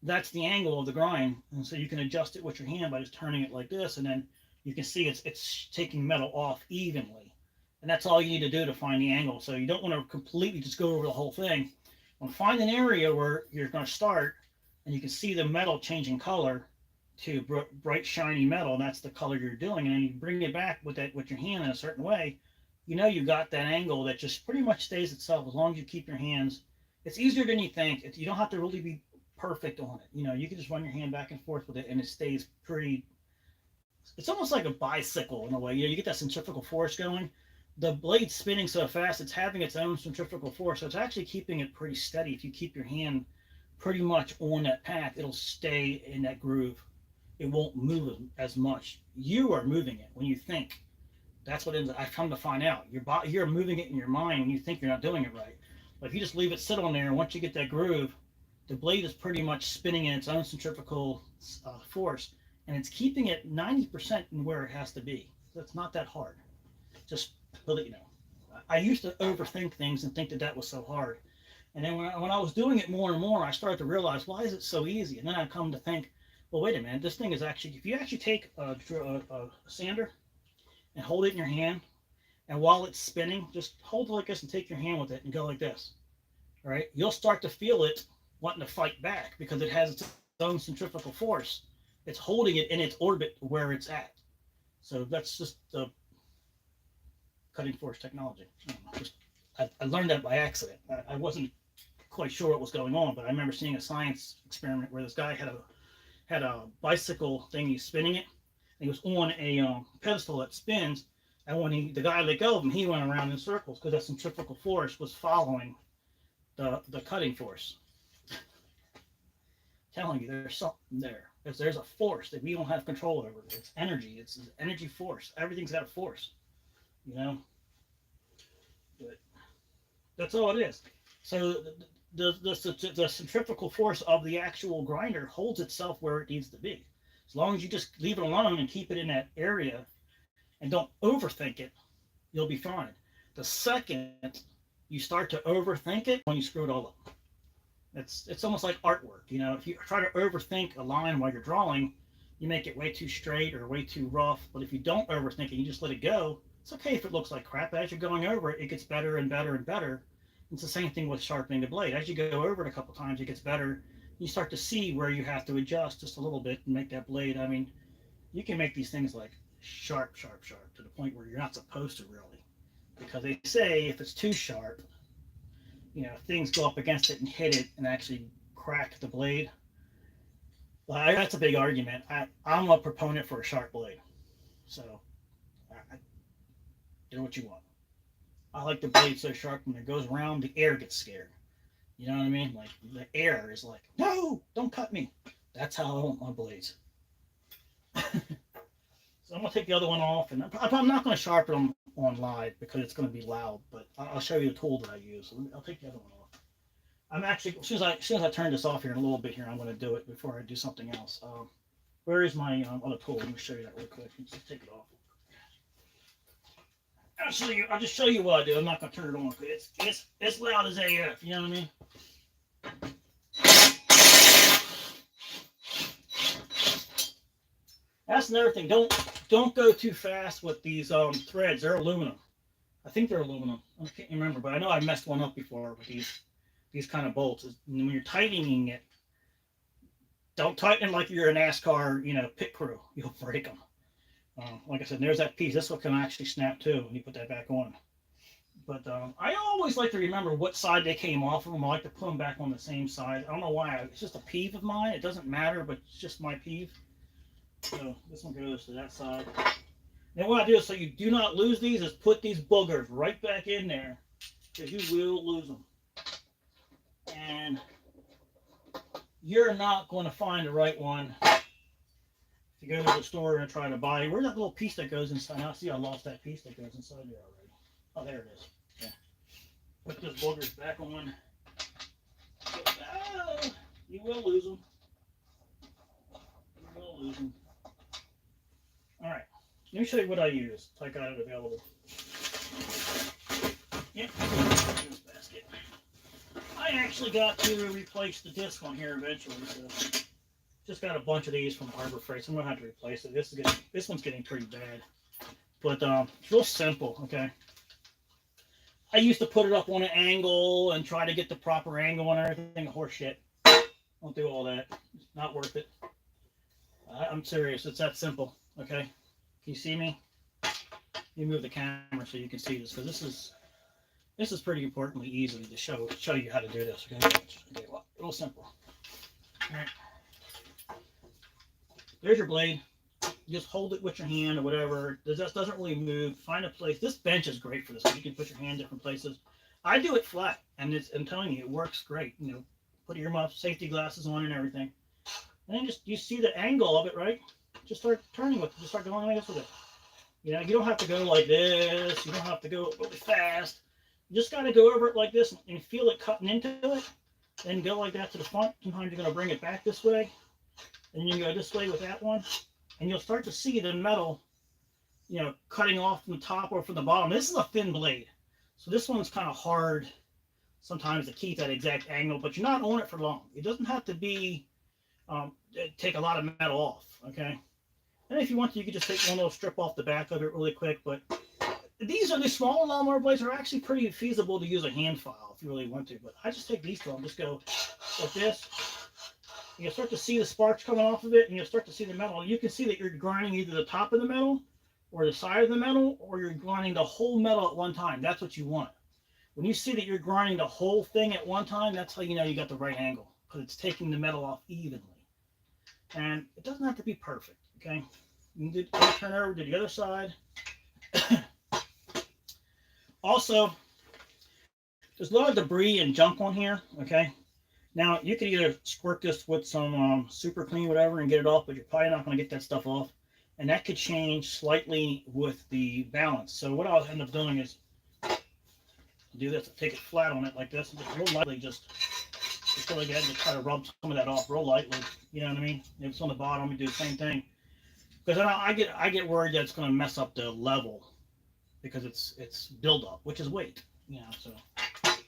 That's the angle of the grind, and so you can adjust it with your hand by just turning it like this, and then you can see it's taking metal off evenly, and that's all you need to do to find the angle. So you don't want to completely just go over the whole thing. You want to find an area where you're going to start, and you can see the metal changing color to bright shiny metal, and that's the color you're doing, and then you bring it back with your hand in a certain way. You got that angle that just pretty much stays itself as long as you keep your hands. It's easier than you think. You don't have to really be perfect on it. You can just run your hand back and forth with it, and it stays pretty. It's almost like a bicycle in a way. You get that centrifugal force going. The blade's spinning so fast, it's having its own centrifugal force, so it's actually keeping it pretty steady. If you keep your hand pretty much on that path, it'll stay in that groove. It won't move as much. You are moving it when you think. That's what ends. I've come to find out. You're moving it in your mind when you think you're not doing it right. But if you just leave it sit on there, and once you get that groove, the blade is pretty much spinning in its own centrifugal force, and it's keeping it 90% in where it has to be. So it's not that hard. Just I used to overthink things and think that was so hard. And then when I was doing it more and more, I started to realize, why is it so easy? And then I come to think, well, wait a minute, this thing is actually, if you actually take a sander and hold it in your hand, and while it's spinning, just hold it like this and take your hand with it and go like this. All right, you'll start to feel it wanting to fight back because it has its own centrifugal force. It's holding it in its orbit where it's at. So that's just the cutting force technology. I learned that by accident. I wasn't quite sure what was going on, but I remember seeing a science experiment where this guy had a bicycle thing. He's spinning it, and he was on a pedestal that spins. And when the guy let go of him, he went around in circles because that centrifugal force was following the cutting force. Telling you, there's something there. There's a force that we don't have control over. It's energy. It's an energy force. Everything's got a force. But that's all it is. So the centrifugal force of the actual grinder holds itself where it needs to be. As long as you just leave it alone and keep it in that area and don't overthink it, you'll be fine. The second you start to overthink it, when you screw it all up. It's almost like artwork. If you try to overthink a line while you're drawing, you make it way too straight or way too rough. But if you don't overthink it, you just let it go, it's okay if it looks like crap. As you're going over it, it gets better and better and better. It's the same thing with sharpening the blade. As you go over it a couple times, it gets better. You start to see where you have to adjust just a little bit and make that blade. I mean, you can make these things like sharp, sharp, sharp to the point where you're not supposed to really. Because they say if it's too sharp, things go up against it and hit it and actually crack the blade. Well, that's a big argument. I'm a proponent for a sharp blade. So, do what you want. I like the blade so sharp when it goes around, the air gets scared. You know what I mean? Like, the air is like, no, don't cut me. That's how I want my blades. So I'm going to take the other one off, and I'm not going to sharpen them on live because it's going to be loud. But I'll show you the tool that I use. I'll take the other one off. I'm actually, as soon as I turn this off here in a little bit here, I'm going to do it before I do something else. Where is my other tool? Let me show you that real quick. Let's just take it off. I'll just show you what I do. I'm not going to turn it on. It's loud as AF. You know what I mean? That's another thing. Don't go too fast with these threads. They're aluminum. I think they're aluminum. I can't remember, but I know I messed one up before with these kind of bolts. And when you're tightening it, don't tighten like you're a NASCAR, pit crew. You'll break them. Like I said, there's that piece. This one can actually snap too when you put that back on. But I always like to remember what side they came off of them. I like to put them back on the same side. I don't know why. It's just a peeve of mine. It doesn't matter, but it's just my peeve. So this one goes to that side. And what I do is, so you do not lose these, is put these boogers right back in there, because you will lose them. And you're not going to find the right one if you go to the store and try to buy. Where's that little piece that goes inside? Now, see, I lost that piece that goes inside there already. Oh, there it is. Yeah. Put those boogers back on. Oh, you will lose them. You will lose them. All right. Let me show you what I use. I got it available. Yep. This basket. I actually got to replace the disc on here eventually, so just got a bunch of these from Harbor Freight, so I'm gonna have to replace it. This one's getting pretty bad, but it's real simple. Okay. I used to put it up on an angle and try to get the proper angle and everything. Horse shit. Don't do all that. It's not worth it. I'm serious. It's that simple. Okay. Can you see me? You move the camera so you can see this, because this is pretty importantly easy to show you how to do this. Okay, well, real simple. All right. There's your blade. You just hold it with your hand or whatever. It just doesn't really move. Find a place. This bench is great for this. You can put your hand in different places. I do it flat, and I'm telling you, it works great. Put your safety glasses on and everything, and then you see the angle of it, right? Just start turning with it. Just start going like this with it. You don't have to go like this. You don't have to go really fast. You just got to go over it like this and feel it cutting into it. Then go like that to the front. Sometimes you're going to bring it back this way. And you go this way with that one. And you'll start to see the metal, cutting off from the top or from the bottom. This is a thin blade. So this one's kind of hard sometimes to keep that exact angle. But you're not on it for long. It doesn't have to be, take a lot of metal off. Okay. And if you want to, you can just take one little strip off the back of it really quick. But these smaller lawnmower blades are actually pretty feasible to use a hand file if you really want to. But I just take these two. I'll just go like this. You'll start to see the sparks coming off of it, and you'll start to see the metal. You can see that you're grinding either the top of the metal or the side of the metal, or you're grinding the whole metal at one time. That's what you want. When you see that you're grinding the whole thing at one time, that's how you know you got the right angle, because it's taking the metal off evenly. And it doesn't have to be perfect. Okay, you can turn over to the other side. Also, there's a lot of debris and junk on here. Okay, now you can either squirt this with some super clean whatever and get it off, but you're probably not going to get that stuff off, and that could change slightly with the balance. So what I'll end up doing is do this. Take it flat on it like this, and just real lightly, just go like that and just try to rub some of that off real lightly. You know what I mean? If it's on the bottom, you do the same thing. Because I get worried that it's going to mess up the level, because it's buildup, which is weight, So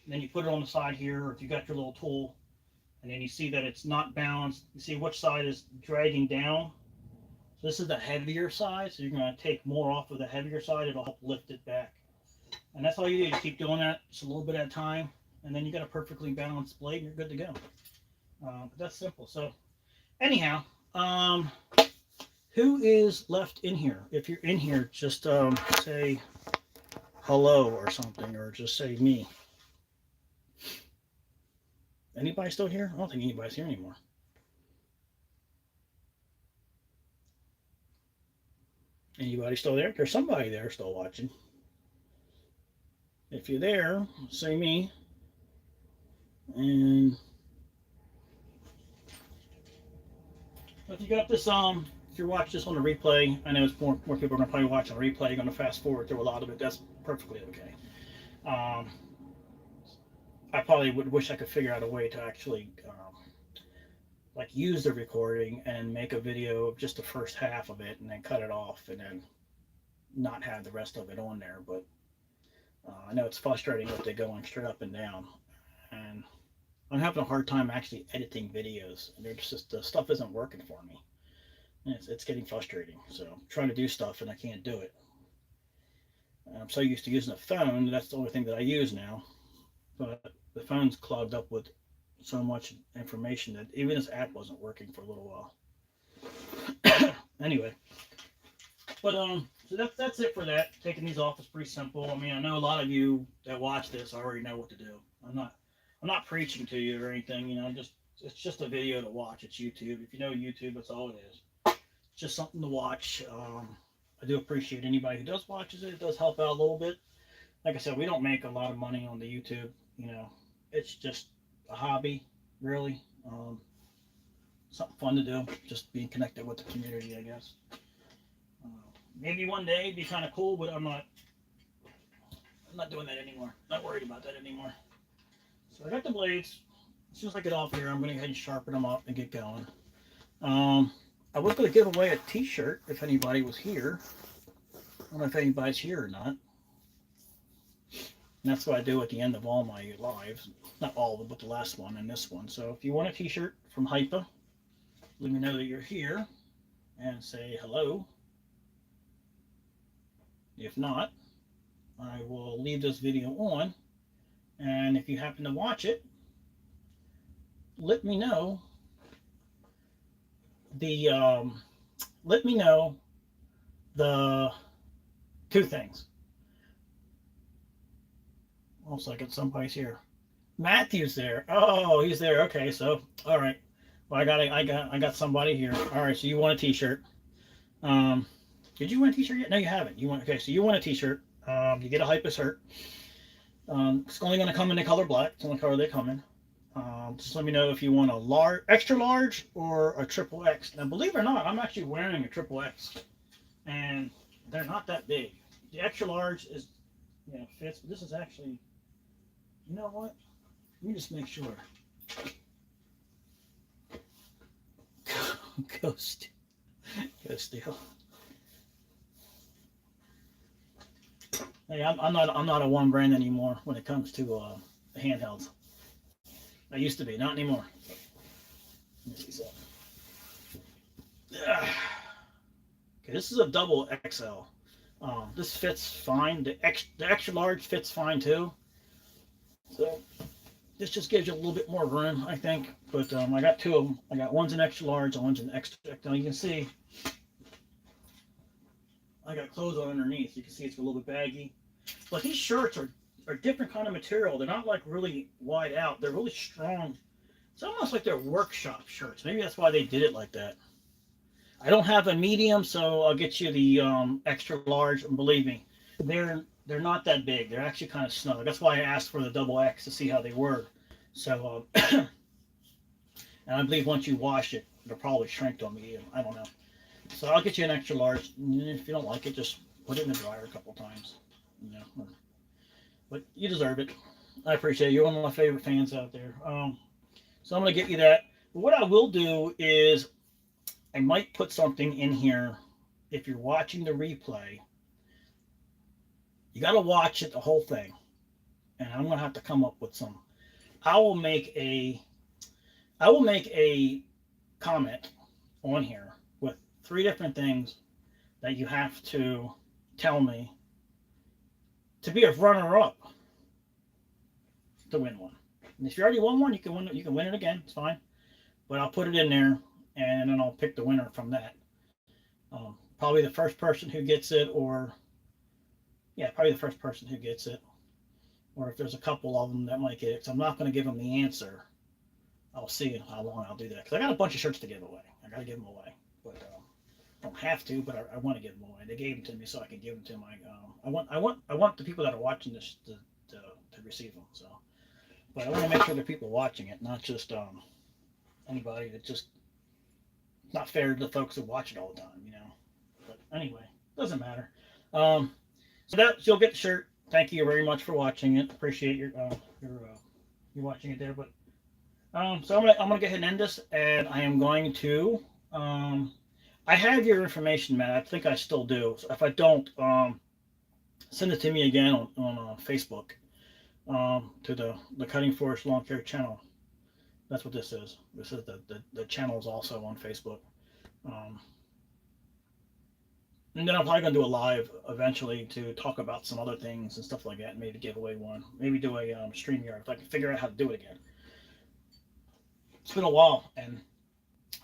then you put it on the side here, or if you got your little tool, and then you see that it's not balanced. You see which side is dragging down. So this is the heavier side, so you're going to take more off of the heavier side. It'll help lift it back, and that's all you do. You keep doing that just a little bit at a time, and then you got a perfectly balanced blade, and you're good to go. But that's simple. So anyhow. Who is left in here? If you're in here, just say hello or something, or just say me. Anybody still here? I don't think anybody's here anymore. Anybody still there? There's somebody there still watching. If you're there, say me. And if you got this if you're watching this on the replay, I know it's more people are going to probably watch on the replay. You're going to fast forward through a lot of it. That's perfectly okay. Um, I probably would wish I could figure out a way to actually like use the recording and make a video of just the first half of it and then cut it off and then not have the rest of it on there. But I know it's frustrating with it going straight up and down, and I'm having a hard time actually editing videos. They're just the stuff isn't working for me. And it's getting frustrating. So I'm trying to do stuff and I can't do it. And I'm so used to using a phone. That's the only thing that I use now. But the phone's clogged up with so much information that even this app wasn't working for a little while. Anyway, but so that's it for that. Taking these off is pretty simple. I mean, I know a lot of you that watch this already know what to do. I'm not preaching to you or anything. You know, it's just a video to watch. It's YouTube. If you know YouTube, that's all it is. It's just something to watch. I do appreciate anybody who does watches it. It does help out a little bit. Like I said, we don't make a lot of money on the YouTube. You know, it's just a hobby, really. Something fun to do. Just being connected with the community, I guess. Maybe one day it'd be kind of cool, but I'm not doing that anymore. Not worried about that anymore. So I got the blades. As soon as I get off here, I'm going to go ahead and sharpen them up and get going. I was going to give away a t-shirt if anybody was here. I don't know if anybody's here or not. And that's what I do at the end of all my lives. Not all of them, but the last one and this one. So if you want a t-shirt from Hipa, let me know that you're here and say hello. If not, I will leave this video on. And if you happen to watch it, let me know the two things. Also, I got somebody's here. Matthew's there. Oh, he's there. Okay, so all right. Well, I got somebody here. All right, so you want a t-shirt. Did you want a t-shirt yet? No, you haven't. You want, okay, so you want a t-shirt. You get a Hipa shirt. It's only going to come in the color black. It's the only color they come in. Just let me know if you want a large, extra large, or a triple X. Now, believe it or not, I'm actually wearing a triple X, and they're not that big. The extra large is, you know, fits, but this is actually, you know what? Let me just make sure. Go steal. Hey, I'm not a one brand anymore when it comes to the handhelds. I used to be, not anymore. Let me see something. Okay, this is a double XL. This fits fine. The extra large fits fine too. So this just gives you a little bit more room, I think. But I got two of them. I got one's an extra large, and one's an extra. Now you can see I got clothes on underneath. You can see it's a little bit baggy. But these shirts are different kind of material. They're not like really wide out. They're really strong. It's almost like they're workshop shirts. Maybe that's why they did it like that. I don't have a medium, so I'll get you the extra large. And believe me, they're not that big. They're actually kind of snug. That's why I asked for the double X to see how they were. So, and I believe once you wash it, it'll probably shrink to a medium. I don't know. So I'll get you an extra large. If you don't like it, just put it in the dryer a couple times. You know, but you deserve it. I appreciate it. You're one of my favorite fans out there. So I'm going to get you that. But what I will do is I might put something in here. If you're watching the replay, you got to watch it, the whole thing. And I'm going to have to come up with some. I will make a comment on here with 3 different things that you have to tell me to be a runner-up to win one. And if you already won one, you can win it again. It's fine. But I'll put it in there, and then I'll pick the winner from that. Probably the first person who gets it, or probably the first person who gets it. Or if there's a couple of them that might get it, because I'm not going to give them the answer. I'll see how long I'll do that. Because I got a bunch of shirts to give away. I got to give them away. But I don't have to, but I want to give them away. They gave them to me so I can give them to my. I want the people that are watching this to receive them. So, but I want to make sure there are people watching it, not just anybody that just It's not fair to the folks who watch it all the time, you know. But anyway, doesn't matter. So that you'll get the shirt. Thank you very much for watching it. Appreciate your you watching it there. But so I'm gonna go ahead and end this, and I am going to I have your information, Matt. I think I still do. So if I don't, send it to me again on Facebook, to the Cutting Forest Lawn Care channel. That's what this is. This is the channel is also on Facebook. Um, and then I'm probably gonna do a live eventually to talk about some other things and stuff like that. Maybe give away one. Maybe do a StreamYard if I can figure out how to do it again. It's been a while, and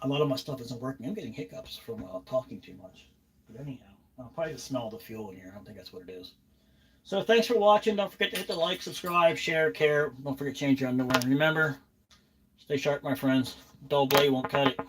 a lot of my stuff isn't working. I'm getting hiccups from talking too much. But anyhow, probably the smell of the fuel in here. I don't think that's what it is. So thanks for watching. Don't forget to hit the like, subscribe, share, care. Don't forget to change your underwear. And remember, stay sharp, my friends. Dull blade won't cut it.